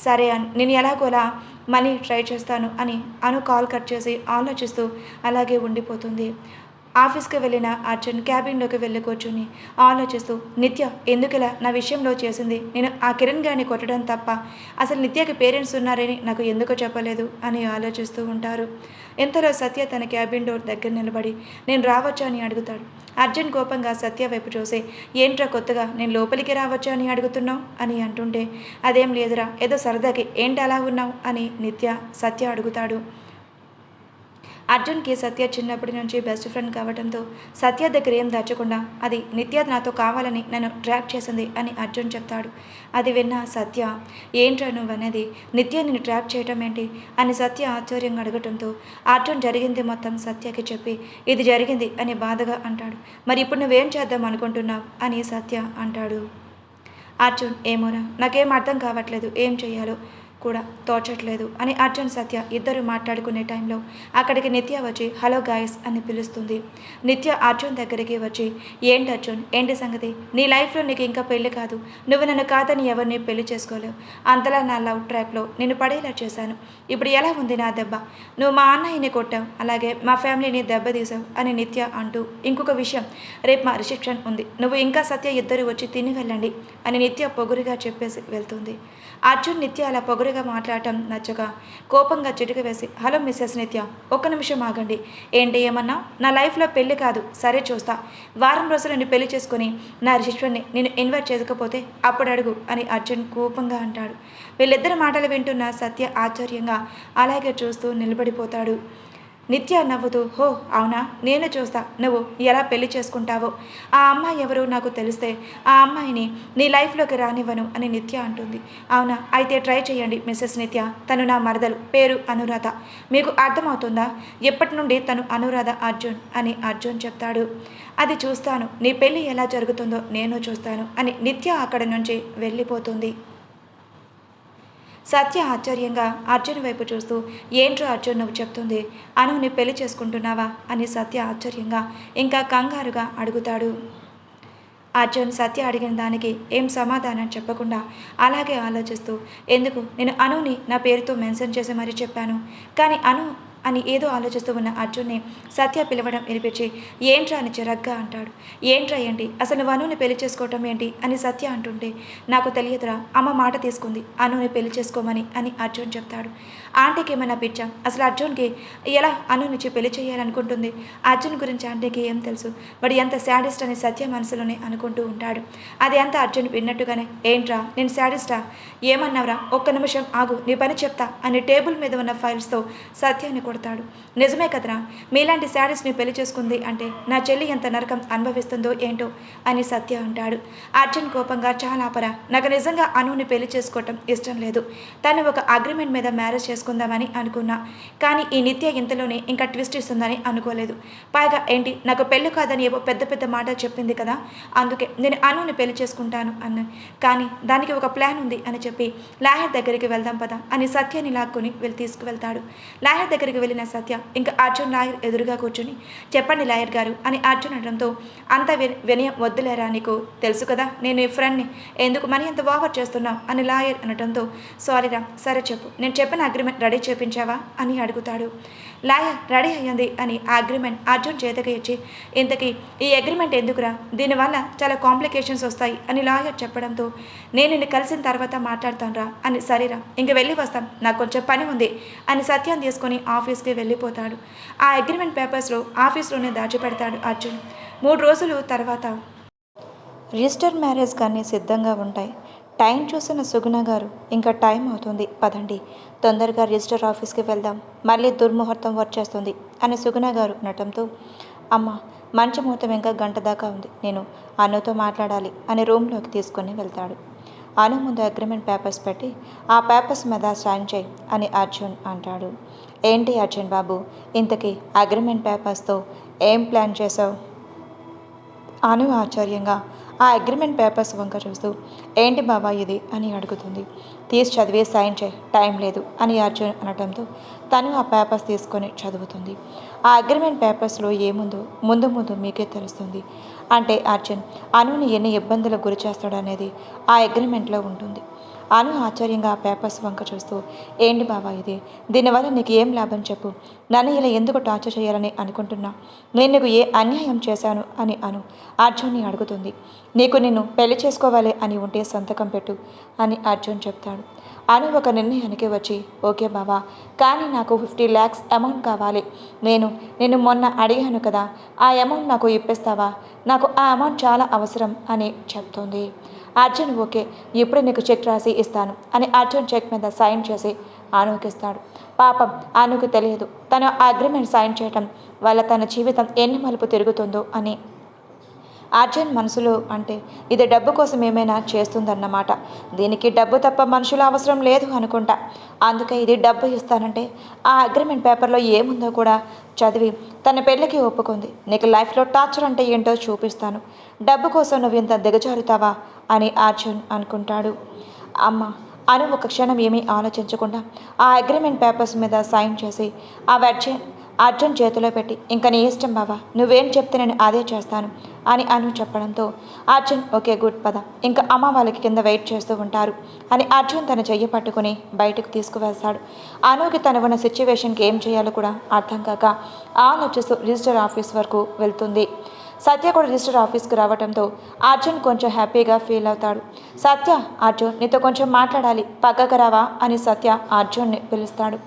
సరే నేను ఎలాగోలా మనీ ట్రై చేస్తాను అని అను కాల్ కట్ చేసి ఆలోచిస్తూ అలాగే ఉండిపోతుంది. ఆఫీస్కి వెళ్ళిన అర్జున్ క్యాబిన్లోకి వెళ్ళి కూర్చొని ఆలోచిస్తూ, నిత్య ఎందుకులా నా విషయంలో చేసింది, నేను ఆ కిరణ్ గారిని కొట్టడం తప్ప అసలు నిత్యకి పేరెంట్స్ ఉన్నారని నాకు ఎందుకు చెప్పలేదు అని ఆలోచిస్తూ ఉంటారు. ఇంతలో సత్య తన క్యాబిన్ డోర్ దగ్గర నిలబడి నేను రావచ్చా అని అడుగుతాడు. అర్జున్ కోపంగా సత్య వైపు చూసి, ఏంట్రా కొత్తగా నేను లోపలికి రావచ్చా అని అడుగుతున్నావు అని అంటుంటే, అదేం లేదురా ఏదో సరదాకి, ఏంటి అలా ఉన్నావు అని సత్య అడుగుతాడు. అర్జున్కి సత్య చిన్నప్పటి నుంచి బెస్ట్ ఫ్రెండ్ కావడంతో సత్య దగ్గర ఏం దాచకుండా అది నిత్య నాతో కావాలని నన్ను ట్రాప్ చేసింది అని అర్జున్ చెప్తాడు. అది విన్న సత్య, ఏంట్రా నువ్వు అనేది, నిత్య నిన్ను ట్రాప్ చేయటం ఏంటి అని సత్య ఆశ్చర్యంగా అడగటంతో అర్జున్ జరిగింది మొత్తం సత్యకి చెప్పి ఇది జరిగింది అని బాధగా అంటాడు. మరి ఇప్పుడు నువ్వేం చేద్దాం అనుకుంటున్నావు అని సత్య అంటాడు. అర్జున్, ఏమోరా నాకేం అర్థం కావట్లేదు, ఏం చేయాలో కూడా తోచట్లేదు అని అర్జున్ సత్య ఇద్దరు మాట్లాడుకునే టైంలో అక్కడికి నిత్య వచ్చి హలో గాయస్ అని పిలుస్తుంది. నిత్య అర్జున్ దగ్గరికి వచ్చి, ఏంటి అర్జున్ ఏంటి సంగతి, నీ లైఫ్లో నీకు ఇంకా పెళ్లి కాదు, నువ్వు నన్ను కాదని ఎవరిని పెళ్లి చేసుకోలేవు, అంతలా నా లవ్ ట్రాప్లో నేను పడేలా చేశాను, ఇప్పుడు ఎలా ఉంది నా దెబ్బ, నువ్వు మా అన్నయ్యని కొట్టావు, అలాగే మా ఫ్యామిలీని దెబ్బతీసావు అని నిత్య అంటూ, ఇంకొక విషయం, రేపు మా రిసెప్షన్ ఉంది, నువ్వు ఇంకా సత్య ఇద్దరు వచ్చి తిని వెళ్ళండి అని నిత్య పొగురుగా చెప్పేసి వెళ్తుంది. అర్జున్ నిత్య అలా పొగరుగా మాట్లాడటం నచ్చక కోపంగా చిటిక వేసి, హలో మిస్సెస్ నిత్య ఒక్క నిమిషం ఆగండి, ఏంటి ఏమన్నా, నా లైఫ్లో పెళ్లి కాదు, సరే చూస్తా, వారం రోజులు నేను పెళ్లి చేసుకుని నా రిసెప్షన్ని నేను ఇన్వైట్ చేయకపోతే అప్పుడు అడుగు అని అర్జున్ కోపంగా అంటాడు. వీళ్ళిద్దరి మాటలు వింటున్న సత్య ఆశ్చర్యంగా అలాగే చూస్తూ నిలబడిపోతాడు. నిత్య నవ్వుతూ, హో అవునా, నేను చూస్తా నువ్వు ఎలా పెళ్లి చేసుకుంటావో, ఆ అమ్మాయి ఎవరు నాకు తెలిస్తే ఆ అమ్మాయిని నీ లైఫ్లోకి రానివ్వను అని నిత్య అంటుంది. అవునా, అయితే ట్రై చేయండి మిస్సెస్ నిత్య, తను నా మరదలు, పేరు అనురాధ, మీకు అర్థమవుతుందా, ఎప్పటి నుండి తను అనురాధ అర్జున్ అని అర్జున్ చెప్తాడు. అది చూస్తాను, నీ పెళ్ళి ఎలా జరుగుతుందో నేను చూస్తాను అని నిత్య అక్కడి నుంచి వెళ్ళిపోతుంది. సత్య ఆశ్చర్యంగా అర్జున్ వైపు చూస్తూ, ఏంట్రో అర్జున్ నువ్వు చెప్తుంది, అనుని పెళ్లి చేసుకుంటున్నావా అని సత్య ఆశ్చర్యంగా ఇంకా కంగారుగా అడుగుతాడు. అర్జున్ సత్య అడిగిన దానికి ఏం సమాధానం చెప్పకుండా అలాగే ఆలోచిస్తూ, ఎందుకు నేను అనుని నా పేరుతో మెన్షన్ చేసి మరీ చెప్పాను, కానీ అను అని ఏదో ఆలోచిస్తూ ఉన్న అర్జున్ని సత్య పిలవడం వినిపించి, ఏంట్రా అని చిరగ్గా అంటాడు. ఏంట్రా ఏంటి, అసలు నువ్వు అనుని పెళ్లి చేసుకోవటం ఏంటి అని సత్య అంటుంటే, నాకు తెలియదురా, అమ్మ మాట తీసుకుంది అనుని పెళ్లి చేసుకోమని అని అర్జున్ చెప్తాడు. ఆంటీకి ఏమైనా పిచ్చా, అసలు అర్జున్కి ఎలా అనునిచ్చి పెళ్లి చేయాలనుకుంటుంది, అర్జున్ గురించి ఆంటీకి ఏం తెలుసు, వాడు ఎంత శాడిస్ట్ అని సత్య మనసులోనే అనుకుంటూ ఉంటాడు. అది అంతా అర్జున్ విన్నట్టుగానే, ఏంట్రా నేను శాడిస్టా, ఏమన్నావురా, ఒక్క నిమిషం ఆగు నీ పని చెప్తా అని టేబుల్ మీద ఉన్న ఫైల్స్తో సత్యాన్ని కొడతాడు. నిజమే కదరా, మీలాంటి శాడిస్ట్ని పెళ్లి చేసుకుంది అంటే నా చెల్లి ఎంత నరకం అనుభవిస్తుందో ఏంటో అని సత్య అంటాడు. అర్జున్ కోపంగా, చాలా ఆపరా, నాకు నిజంగా అనుని పెళ్లి చేసుకోవటం ఇష్టం లేదు, తను ఒక అగ్రిమెంట్ మీద మ్యారేజ్ చేసుకుందామని అనుకున్నా. కానీ ఈ నిత్య ఇంతలోనే ఇంకా ట్విస్ట్ ఇస్తుందని అనుకోలేదు. పైగా ఏంటి నాకు పెళ్ళి కాదని ఏవో పెద్ద పెద్ద మాటలు చెప్పింది కదా, అందుకే నేను అనుని పెళ్లి చేసుకుంటాను అన్న. కానీ దానికి ఒక ప్లాన్ ఉంది అని చెప్పి లాయర్ దగ్గరికి వెళ్దాం పదా అని సత్యని లాక్కుని తీసుకువెళ్తాడు. లాయర్ దగ్గరికి వెళ్ళిన సత్య ఇంకా అర్జున్ లాయర్ ఎదురుగా కూర్చొని చెప్పండి లాయర్ గారు అని అర్జున్ అనడంతో అంత వినయం వద్దులేరా, నీకు తెలుసు కదా నేను నీ ఫ్రెండ్ని, ఎందుకు మనీ ఎంత ఓవర్ చేస్తున్నావు అని లాయర్ అనడంతో సారీరా, సరే చెప్పు, నేను చెప్పిన అగ్రిమెంట్ రెడీ చేయించావా అని అడుగుతాడు. లాయర్ రెడీ అయ్యింది అని ఆ అగ్రిమెంట్ అర్జున్ చేతకి ఇచ్చి ఇంతకీ ఈ అగ్రిమెంట్ ఎందుకురా, దీనివల్ల చాలా కాంప్లికేషన్స్ వస్తాయి అని లాయర్ చెప్పడంతో నేను నిన్ను కలిసిన తర్వాత మాట్లాడతానురా అని సరేరా ఇంక వెళ్ళి వస్తాం, నాకు కొంచెం పని ఉంది అని సత్యం తీసుకొని ఆఫీస్కి వెళ్ళిపోతాడు. ఆ అగ్రిమెంట్ పేపర్స్లో ఆఫీస్లోనే దాచిపెడతాడు అర్జున్. 3 రోజులు తర్వాత రిజిస్టర్ మ్యారేజ్ కానీ సిద్ధంగా ఉంటాయి. టైం చూసిన సుగుణ గారు ఇంకా టైం అవుతుంది పదండి, తొందరగా రిజిస్టర్ ఆఫీస్కి వెళ్దాం, మళ్ళీ దుర్ముహూర్తం వచ్చేస్తుంది అని సుగుణ గారు అనటంతో అమ్మ మంచి ముహూర్తం ఇంకా గంట దాకా ఉంది, నేను అనుతో మాట్లాడాలి అని రూమ్లోకి తీసుకొని వెళ్తాడు. అను ముందు అగ్రిమెంట్ పేపర్స్ పెట్టి ఆ పేపర్స్ మీద సైన్ చేయి అని అర్జున్ అంటాడు. ఏంటి అర్జున్ బాబు, ఇంతకీ అగ్రిమెంట్ పేపర్స్తో ఏం ప్లాన్ చేసావు? అను ఆశ్చర్యంగా ఆ అగ్రిమెంట్ పేపర్స్ వంక చూస్తూ ఏంటి బాబా ఇది అని అడుగుతుంది. తీసి చదివి సైన్ చేయి, టైం లేదు అని అర్జున్ అనడంతో తను ఆ పేపర్స్ తీసుకొని చదువుతుంది. ఆ అగ్రిమెంట్ పేపర్స్లో ఏముందో ముందు ముందు మీకే తెలుస్తుంది. అంటే అర్జున్ అనుని ఎన్ని ఇబ్బందులకు గురి చేస్తాడనేది ఆ అగ్రిమెంట్లో ఉంటుంది. అను ఆశ్చర్యంగా ఆ పేపర్స్ వంక చూస్తూ ఏంటి బాబా ఇది, దీనివల్ల నీకు ఏం లాభం చెప్పు, నన్ను ఇలా ఎందుకు టార్చర్ చేయాలని అనుకుంటున్నా, నేను నీకు ఏ అన్యాయం చేశాను అని అను అర్జున్ని అడుగుతుంది. నీకు నిన్ను పెళ్లి చేసుకోవాలి అని ఉంటే సంతకం పెట్టు అని అర్జున్ చెప్తాడు. అను ఒక నిర్ణయానికి వచ్చి ఓకే బాబా, కానీ నాకు 50 lakhs అమౌంట్ కావాలి, నేను మొన్న అడిగాను కదా, ఆ అమౌంట్ నాకు ఇప్పిస్తావా, నాకు ఆ అమౌంట్ చాలా అవసరం అని చెప్తుంది. అర్జున్ ఓకే, ఇప్పుడు నీకు చెక్ రాసి ఇస్తాను అని అర్జున్ చెక్ మీద సైన్ చేసి అనుకి ఇస్తాడు. పాపం అనుకు తెలియదు తను అగ్రిమెంట్ సైన్ చేయటం వల్ల తన జీవితం ఎన్ని మలుపు తిరుగుతుందో అని. అర్జున్ మనసులో అంటే ఇది డబ్బు కోసం ఏమైనా చేస్తుందన్నమాట, దీనికి డబ్బు తప్ప మనుషుల అవసరం లేదు అనుకుంటా, అందుకే ఇది డబ్బు ఇస్తానంటే ఆ అగ్రిమెంట్ పేపర్లో ఏముందో కూడా చదివి తన పెళ్ళికి ఒప్పుకుంది. నీకు లైఫ్లో టార్చర్ అంటే ఏంటో చూపిస్తాను, డబ్బు కోసం నువ్వు ఇంత దిగజారుతావా అని అర్జున్ అనుకుంటాడు. అమ్మ అను ఒక క్షణం ఏమీ ఆలోచించకుండా ఆ అగ్రిమెంట్ పేపర్స్ మీద సైన్ చేసి ఆ అర్జున్ చేతిలో పెట్టి ఇంకా నీ ఇష్టం బావా, నువ్వేం చెప్తే నేను అదే చేస్తాను అని అను చెప్పడంతో అర్జున్ ఓకే గుడ్ పద, ఇంకా అమ్మ వాళ్ళకి కింద వెయిట్ చేస్తూ ఉంటారు అని అర్జున్ తన చెయ్యి పట్టుకుని బయటకు తీసుకువెళ్తాడు. అనుకి తను ఉన్న సిచ్యువేషన్కి ఏం చేయాలో కూడా అర్థం కాక ఆలోచిస్తూ రిజిస్టర్ ఆఫీస్ వరకు వెళ్తుంది. సత్య కూడా రిజిస్టర్ ఆఫీస్కి రావడంతో అర్జున్ కొంచెం హ్యాపీగా ఫీల్ అవుతాడు. సత్య, అర్జున్ నీతో కొంచెం మాట్లాడాలి, పక్కకు రావా అని సత్య అర్జున్ని పిలుస్తాడు.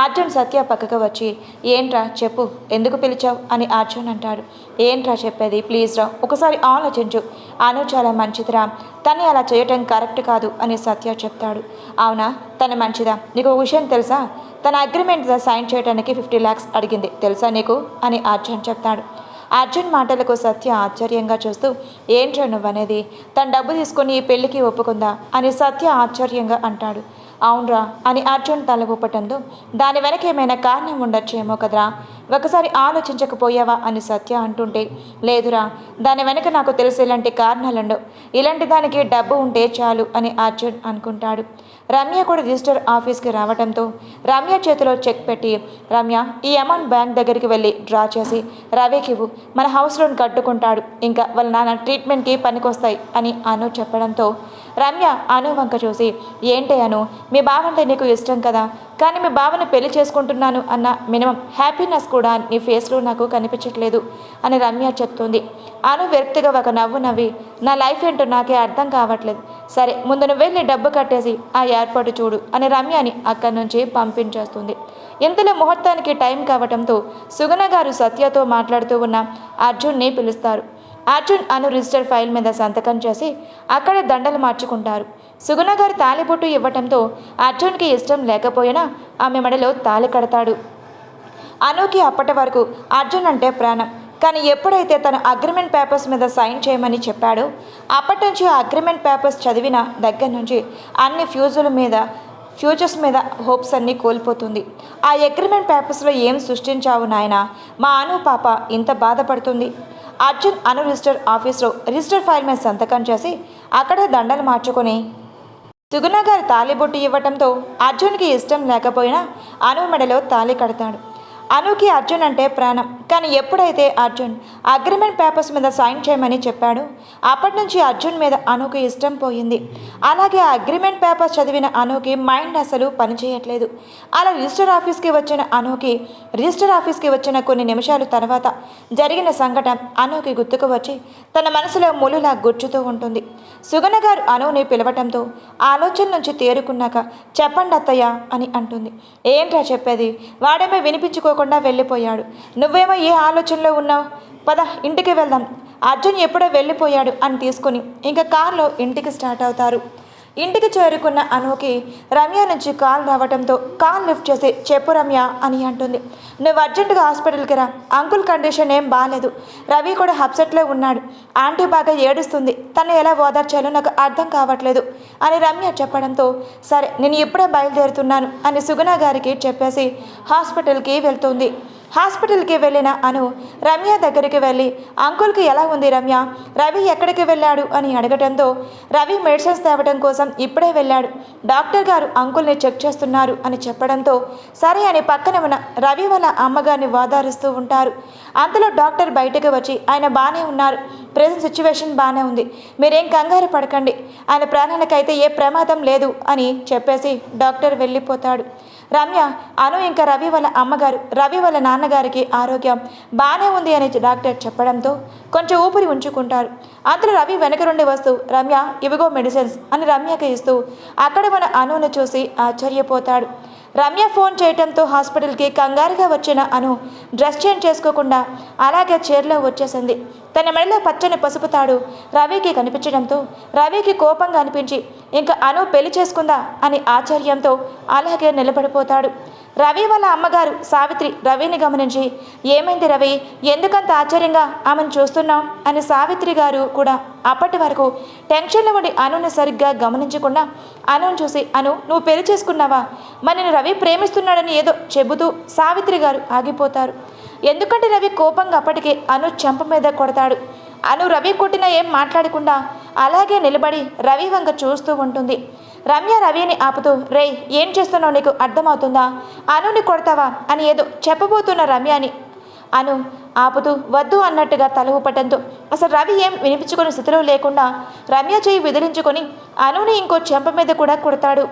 అర్జున్ సత్య పక్కకు వచ్చి ఏంట్రా చెప్పు, ఎందుకు పిలిచావు అని అర్జున్ అంటాడు. ఏంట్రా చెప్పేది, ప్లీజ్ రా ఒకసారి ఆలోచించు, అను చాలా మంచిదిరా, తను అలా చేయటం కరెక్ట్ కాదు అని సత్య చెప్తాడు. అవునా, తను మంచిదా, నీకు ఒక విషయం తెలుసా, తన అగ్రిమెంట్ సైన్ చేయడానికి 50 lakhs అడిగింది తెలుసా నీకు అని అర్జున్ చెప్తాడు. అర్జున్ మాటలకు సత్య ఆశ్చర్యంగా చూస్తూ ఏంట్రా నువ్వనేది, తన డబ్బు తీసుకొని ఈ పెళ్లికి ఒప్పుకుందా అని సత్య ఆశ్చర్యంగా అంటాడు. అవునరా అని అర్జున్ తల ఊపటంతో దాని వెనక ఏమైనా కారణం ఉండొచ్చేమో కదరా, ఒకసారి ఆలోచించకపోయావా అని సత్య అంటుంటే లేదురా, దాని వెనక నాకు తెలిసి ఇలాంటి కారణాలుండవు, ఇలాంటి దానికి డబ్బు ఉంటే చాలు అని అర్జున్ అనుకుంటాడు. రమ్య కూడా రిజిస్టర్ ఆఫీస్కి రావడంతో రమ్య చేతిలో చెక్ పెట్టి రమ్య ఈ అమౌంట్ బ్యాంక్ దగ్గరికి వెళ్ళి డ్రా చేసి రవికి ఇవ్వు, మన హౌస్ లోన్ కట్టుకుంటాడు, ఇంకా వాళ్ళ నాన్న ట్రీట్మెంట్కి పనికొస్తాయి అని అను చెప్పడంతో రమ్య అను వంక చూసి ఏంటి అను, మీ బావంటే నీకు ఇష్టం కదా, కానీ మీ బావని పెళ్లి చేసుకుంటున్నాను అన్న మినిమం హ్యాపీనెస్ కూడా నీ ఫేస్లో నాకు కనిపించట్లేదు అని రమ్య చెప్తుంది. అను వ్యక్తిగా ఒక నవ్వు నవ్వి నా లైఫ్ ఏంటో నాకే అర్థం కావట్లేదు, సరే ముందు నువ్వు వెళ్ళి డబ్బు కట్టేసి ఆ ఏర్పాటు చూడు అని రమ్యని అక్కడి నుంచి పంపించేస్తుంది. ఇంతలో ముహూర్తానికి టైం కావడంతో సుగుణ గారు సత్యతో మాట్లాడుతూ ఉన్న అర్జున్ని పిలుస్తారు. అర్జున్ అను రిజిస్టర్ ఫైల్ మీద సంతకం చేసి అక్కడే దండలు మార్చుకుంటారు. సుగుణ గారు తాళిబొట్టు ఇవ్వటంతో అర్జున్కి ఇష్టం లేకపోయినా ఆమె మెడలో తాళి కడతాడు. అనుకి అప్పటి వరకు అర్జున్ అంటే ప్రాణం, కానీ ఎప్పుడైతే తను అగ్రిమెంట్ పేపర్స్ మీద సైన్ చేయమని చెప్పాడో అప్పటి నుంచి ఆ అగ్రిమెంట్ పేపర్స్ చదివిన దగ్గర నుంచి అన్ని ఫ్యూచర్స్ మీద హోప్స్ అన్నీ కోల్పోతుంది. ఆ అగ్రిమెంట్ పేపర్స్లో ఏం సృష్టించావు నాయనా? మా అను పాప ఇంత బాధపడుతుంది. అర్జున్ అను రిజిస్టర్ ఆఫీస్లో రిజిస్టర్ ఫైల్ మీద సంతకం చేసి అక్కడే దండలు మార్చుకొని సుగుణ గారు తాళిబొట్టు ఇవ్వటంతో అర్జున్కి ఇష్టం లేకపోయినా అను మెడలో తాళి కడతాడు. అనుకి అర్జున్ అంటే ప్రాణం. కానీ ఎప్పుడైతే అర్జున్ అగ్రిమెంట్ పేపర్స్ మీద సైన్ చేయమని చెప్పాడో అప్పటి నుంచి అర్జున్ మీద అనుకి ఇష్టం పోయింది. అలాగే ఆ అగ్రిమెంట్ పేపర్స్ చదివిన అనుకి మైండ్ అసలు పనిచేయట్లేదు. అలా రిజిస్టర్ ఆఫీస్కి వచ్చిన కొన్ని నిమిషాల తర్వాత జరిగిన సంఘటన అనుకి గుర్తుకు వచ్చి తన మనసులో ములులా గుర్చుతూ ఉంటుంది. సుగుణ గారు అనుని పిలవటంతో ఆలోచన నుంచి తేరుకున్నాక చెప్పండి అత్తయ్య అని అంటుంది. ఏంట్రా చెప్పేది? వాడేమో వినిపించుకోకుండా వెళ్ళిపోయాడు. నువ్వేమో ఏ ఆలోచనలో ఉన్నావు? పద ఇంటికి వెళ్దాం. అర్జున్ ఎప్పుడో వెళ్ళిపోయాడు అని తీసుకుని ఇంకా కార్లో ఇంటికి స్టార్ట్ అవుతారు. ఇంటికి చేరుకున్న అనుకి రమ్య నుంచి కాల్ రావడంతో కాల్ లిఫ్ట్ చేసి చెప్పు రమ్య అని అంటుంది. నువ్వు అర్జెంటుగా హాస్పిటల్కి రా. అంకుల్ కండిషన్ ఏం బాగాలేదు. రవి కూడా అప్సెట్లో ఉన్నాడు. ఆంటీ బాగా ఏడుస్తుంది. తను ఎలా ఓదార్చాలో నాకు అర్థం కావట్లేదు అని రమ్య చెప్పడంతో సరే నేను ఇప్పుడే బయలుదేరుతున్నాను అని సుగుణ గారికి చెప్పేసి హాస్పిటల్కి వెళ్తుంది. హాస్పిటల్కి వెళ్ళిన అను రమ్య దగ్గరికి వెళ్ళి అంకుల్కి ఎలా ఉంది రమ్య? రవి ఎక్కడికి వెళ్ళాడు అని అడగటంతో రవి మెడిసిన్స్ తేవడం కోసం ఇప్పుడే వెళ్ళాడు. డాక్టర్ గారు అంకుల్ని చెక్ చేస్తున్నారు అని చెప్పడంతో సరే అని పక్కన ఉన్న రవి వాళ్ళ అమ్మగారిని వాదారుస్తూ ఉంటారు. అంతలో డాక్టర్ బయటకు వచ్చి ఆయన బాగానే ఉన్నారు. ప్రెజెంట్ సిచ్యువేషన్ బాగానే ఉంది. మీరేం కంగారు పడకండి. ఆయన ప్రాణాలకైతే ఏ ప్రమాదం లేదు అని చెప్పేసి డాక్టర్ వెళ్ళిపోతాడు. రమ్య అను ఇంకా రవి వాళ్ళ అమ్మగారు రవి వాళ్ళ నాన్నగారికి ఆరోగ్యం బాగానే ఉంది అని డాక్టర్ చెప్పడంతో కొంచెం ఊపిరి ఉంచుకుంటారు. అందులో రవి వెనక నుండి వస్తూ రమ్య ఇవిగో మెడిసిన్స్ అని రమ్యకి ఇస్తూ అక్కడ మన అనును చూసి ఆశ్చర్యపోతాడు. రమ్య ఫోన్ చేయటంతో హాస్పిటల్కి కంగారుగా వచ్చిన అను డ్రెస్ చేంజ్ చేసుకోకుండా అలాగే చైర్లో వచ్చేసింది. తన మెడలో పచ్చని పసుపు తాడు రవికి కనిపించడంతో రవికి కోపంగా అనిపించి ఇంకా అను పెళ్లి చేసుకుందా అని ఆశ్చర్యంతో అలాగే నిలబడిపోతాడు. రవి వాళ్ళ అమ్మగారు సావిత్రి రవిని గమనించి ఏమైంది రవి, ఎందుకంత ఆశ్చర్యంగా ఆమెను చూస్తున్నాం అని సావిత్రి గారు కూడా అప్పటి వరకు టెన్షన్లో ఉండి అనుని సరిగ్గా గమనించకుండా అనుని చూసి అను నువ్వు పెళ్లి చేసుకున్నావా? మరి నేను రవి ప్రేమిస్తున్నాడని ఏదో చెబుతూ సావిత్రి గారు ఆగిపోతారు. ఎందుకంటే రవి కోపంగా అప్పటికే అను చెంప మీద కొడతాడు. అను రవి కొట్టినా ఏం మాట్లాడకుండా అలాగే నిలబడి రవి వంక చూస్తూ ఉంటుంది. రమ్య రవిని ఆపుతూ రేయ్ ఏం చేస్తున్నావు, నీకు అర్థమవుతుందా? అనుని కొడతావా అని ఏదో చెప్పబోతున్న రమ్యని అను ఆపుతూ వద్దు అన్నట్టుగా తల ఊపటంతో అసలు రవి ఏం వినిపించుకునే స్థితిలో లేకుండా రమ్య చేయి విదిలించుకొని అనుని ఇంకో చెంప మీద కూడా కొడతాడు.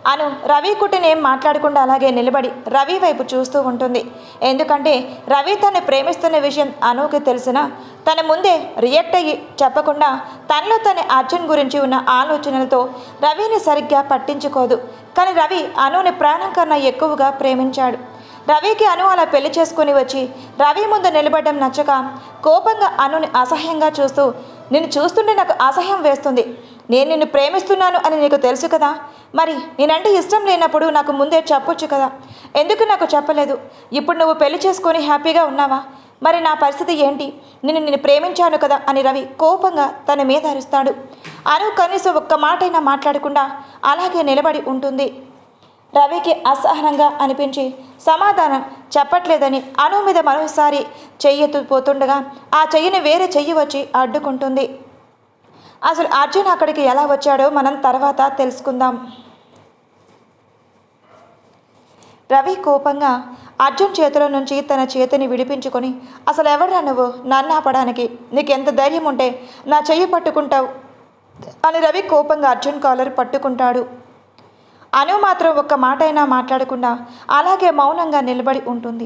అను రవి కుట్టిని ఏం మాట్లాడకుండా అలాగే నిలబడి రవి వైపు చూస్తూ ఉంటుంది. ఎందుకంటే రవి తను ప్రేమిస్తున్న విషయం అనుకి తెలిసినా తన ముందే రియాక్ట్ అయ్యి చెప్పకుండా తనలో తన అర్జున్ గురించి ఉన్న ఆలోచనలతో రవిని సరిగ్గా పట్టించుకోదు. కానీ రవి అనుని ప్రాణం కన్నా ఎక్కువగా ప్రేమించాడు. రవికి అను అలా పెళ్లి చేసుకుని వచ్చి రవి ముందు నిలబడడం నచ్చక కోపంగా అనుని అసహ్యంగా చూస్తూ నిన్ను చూస్తుంటే నాకు అసహ్యం వేస్తుంది. నేను నిన్ను ప్రేమిస్తున్నాను అని నీకు తెలుసు కదా, మరి నేనంటే ఇష్టం లేనప్పుడు నాకు ముందే చెప్పొచ్చు కదా, ఎందుకు నాకు చెప్పలేదు? ఇప్పుడు నువ్వు పెళ్లి చేసుకొని హ్యాపీగా ఉన్నావా? మరి నా పరిస్థితి ఏంటి? నిన్ను ప్రేమించాను కదా అని రవి కోపంగా తన మీద అరుస్తాడు. అను కనీసం ఒక్క మాటైనా మాట్లాడకుండా అలాగే నిలబడి ఉంటుంది. రవికి అసహనంగా అనిపించి సమాధానం చెప్పట్లేదని అను మీద మరోసారి చెయ్యెత్తిపోతుండగా ఆ చెయ్యిని వేరే చెయ్యి వచ్చి అడ్డుకుంటుంది. అసలు అర్జున్ అక్కడికి ఎలా వచ్చాడో మనం తర్వాత తెలుసుకుందాం. రవి కోపంగా అర్జున్ చేతిలో నుంచి తన చేతిని విడిపించుకొని అసలు ఎవడ్రా నువ్వు నన్ను ఆపడానికి? నీకెంత ధైర్యం ఉంటే నా చెయ్యి పట్టుకుంటావు అని రవి కోపంగా అర్జున్ కాలర్ పట్టుకుంటాడు. అను మాత్రం ఒక్క మాట అయినా మాట్లాడకుండా అలాగే మౌనంగా నిలబడి ఉంటుంది.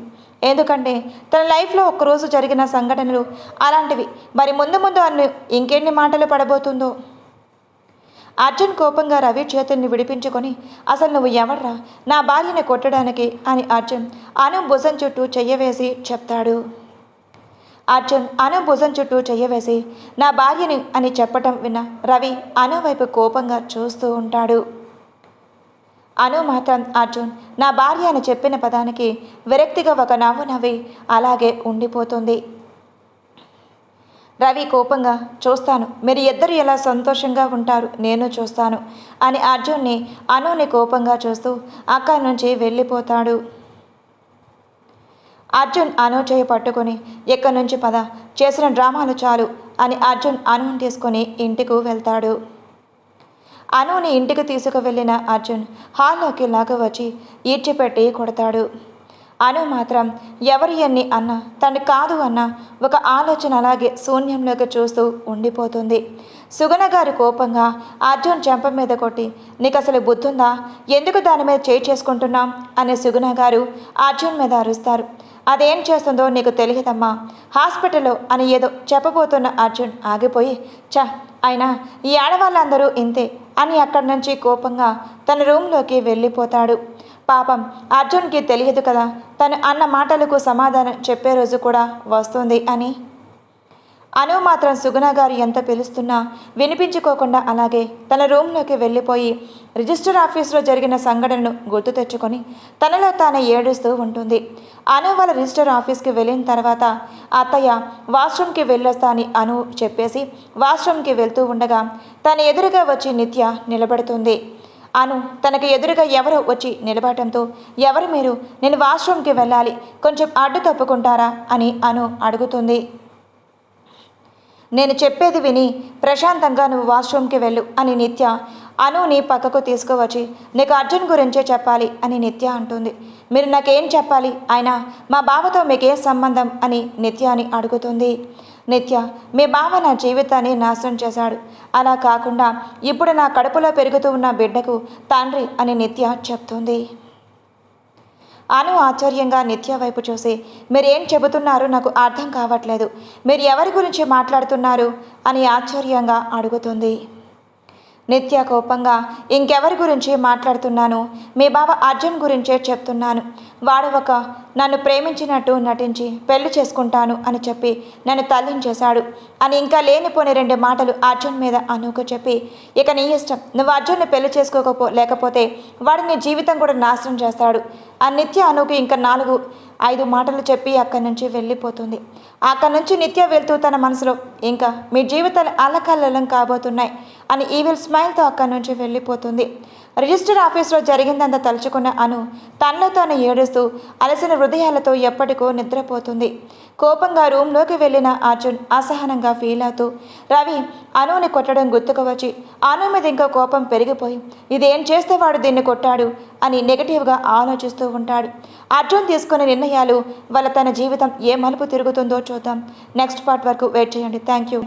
ఎందుకంటే తన లైఫ్లో ఒక్కరోజు జరిగిన సంఘటనలు అలాంటివి. మరి ముందు ముందు అన్ను ఇంకెన్ని మాటలు పడబోతుందో. అర్జున్ కోపంగా రవి చేతుల్ని విడిపించుకొని అసలు నువ్వు ఎవడ్రా నా భార్యని కొట్టడానికి అని అర్జున్ అను భుజం చుట్టూ చెయ్యవేసి చెప్తాడు. అర్జున్ అను భుజం చుట్టూ చెయ్యవేసి నా భార్యని అని చెప్పటం విన్న రవి అను వైపు కోపంగా చూస్తూ ఉంటాడు. అను మాత్రం అర్జున్ నా భార్య అని చెప్పిన పదానికి విరక్తిగా ఒక నవ్వు నవ్వి అలాగే ఉండిపోతుంది. రవి కోపంగా, చూస్తాను మీరు ఇద్దరు ఎలా సంతోషంగా ఉంటారు నేను చూస్తాను అని అర్జున్ని అనుని కోపంగా చూస్తూ అక్కడి నుంచి వెళ్ళిపోతాడు. అర్జున్ అను చేయి పట్టుకొని ఇక్కడి నుంచి పద, చేసిన డ్రామాలు చాలు అని అర్జున్ అనుని తీసుకొని ఇంటికి వెళ్తాడు. అనుని ఇంటికి తీసుకువెళ్ళిన అర్జున్ హాల్లోకి వచ్చి ఈడ్చిపెట్టి కొడతాడు. అను మాత్రం ఎవరు ఎన్ని అన్నా తను కాదు అన్న ఒక ఆలోచన అలాగే శూన్యంలోకి చూస్తూ ఉండిపోతుంది. సుగుణ గారు కోపంగా అర్జున్ చెంప మీద కొట్టి, నీకు అసలు బుద్ధుందా, ఎందుకు దాని మీద చేయి చేసుకుంటున్నాం అని సుగుణ గారు అర్జున్ మీద అరుస్తారు. అదేం చేస్తుందో నీకు తెలియదమ్మా, హాస్పిటల్లో అని ఏదో చెప్పబోతున్న అర్జున్ ఆగిపోయి, అయినా ఈ ఆడవాళ్ళందరూ ఇంతే అని అక్కడి నుంచి కోపంగా తన రూమ్లోకి వెళ్ళిపోతాడు. పాపం అర్జున్కి తెలియదు కదా తను అన్న మాటలకు సమాధానం చెప్పే రోజు కూడా వస్తుంది అని. అను మాత్రం సుగుణ గారు ఎంత పిలుస్తున్నా వినిపించుకోకుండా అలాగే తన రూమ్లోకి వెళ్ళిపోయి రిజిస్టర్ ఆఫీస్లో జరిగిన సంఘటనను గుర్తు తెచ్చుకొని తనలో తాను ఏడుస్తూ ఉంటుంది. అను వాళ్ళ రిజిస్టర్ ఆఫీస్కి వెళ్ళిన తర్వాత అత్తయ్య వాష్రూమ్కి వెళ్ళొస్తా అని అను చెప్పేసి వాష్రూమ్కి వెళ్తూ ఉండగా తన ఎదురుగా వచ్చి నిత్య నిలబడుతుంది. అను తనకు ఎదురుగా ఎవరో వచ్చి నిలబడటంతో, ఎవరు మీరు, నేను వాష్రూమ్కి వెళ్ళాలి, కొంచెం అడ్డు తప్పుకుంటారా అని అను అడుగుతుంది. నేను చెప్పేది విని ప్రశాంతంగా నువ్వు వాష్రూమ్కి వెళ్ళు అని నిత్య అనుని పక్కకు తీసుకువచ్చి, నీకు అర్జున్ గురించే చెప్పాలి అని నిత్య అంటుంది. మీరు నాకేం చెప్పాలి, అయినా మా బావతో మీకేం సంబంధం అని నిత్య అని అడుగుతుంది. నిత్య, మీ బావ నా జీవితాన్ని నాశనం చేశాడు, అలా కాకుండా ఇప్పుడు నా కడుపులో పెరుగుతూ ఉన్న బిడ్డకు తండ్రి అని నిత్య చెప్తుంది. అను ఆశ్చర్యంగా నిత్య వైపు చూసి, మీరేం చెబుతున్నారో నాకు అర్థం కావట్లేదు, మీరు ఎవరి గురించి మాట్లాడుతున్నారు అని ఆశ్చర్యంగా అడుగుతుంది. నిత్య కోపంగా, ఇంకెవరి గురించి మాట్లాడుతున్నాను, మీ బావ అర్జున్ గురించే చెప్తున్నాను. వాడు నన్ను ప్రేమించినట్టు నటించి పెళ్లి చేసుకుంటాను అని చెప్పి నన్ను తల్లించేశాడు అని ఇంకా లేనిపోని 2 మాటలు అర్జున్ మీద అనుకు చెప్పి, ఇక నీ ఇష్టం, నువ్వు అర్జున్ని పెళ్లి లేకపోతే వాడు నీ జీవితం కూడా నాశనం చేస్తాడు ఆ నిత్య అనుకు ఇంకా 4-5 మాటలు చెప్పి అక్కడి నుంచి వెళ్ళిపోతుంది. అక్కడి నుంచి నిత్య వెళ్తూ తన మనసులో, ఇంకా మీ జీవితాలు అల్లకల్లోలం కాబోతున్నాయి అని ఈవిల్ స్మైల్తో అక్కడి నుంచి వెళ్ళిపోతుంది. రిజిస్టర్ ఆఫీస్లో జరిగిందంతా తలుచుకున్న అను తనలో తాను ఏడుస్తూ అలసిన హృదయాలతో ఎప్పటికో నిద్రపోతుంది. కోపంగా రూమ్లోకి వెళ్ళిన అర్జున్ అసహనంగా ఫీల్ అవుతూ రవి అనుని కొట్టడం గుర్తుకు వచ్చి అను మీద ఇంకా కోపం పెరిగిపోయి, ఇదేం చేస్తే వాడు దీన్ని కొట్టాడు అని నెగిటివ్గా ఆలోచిస్తూ ఉంటాడు. అర్జున్ తీసుకునే నిర్ణయాలు వల్ల తన జీవితం ఏ మలుపు తిరుగుతుందో చూద్దాం. నెక్స్ట్ పార్ట్ వరకు వెయిట్ చేయండి. Thank you.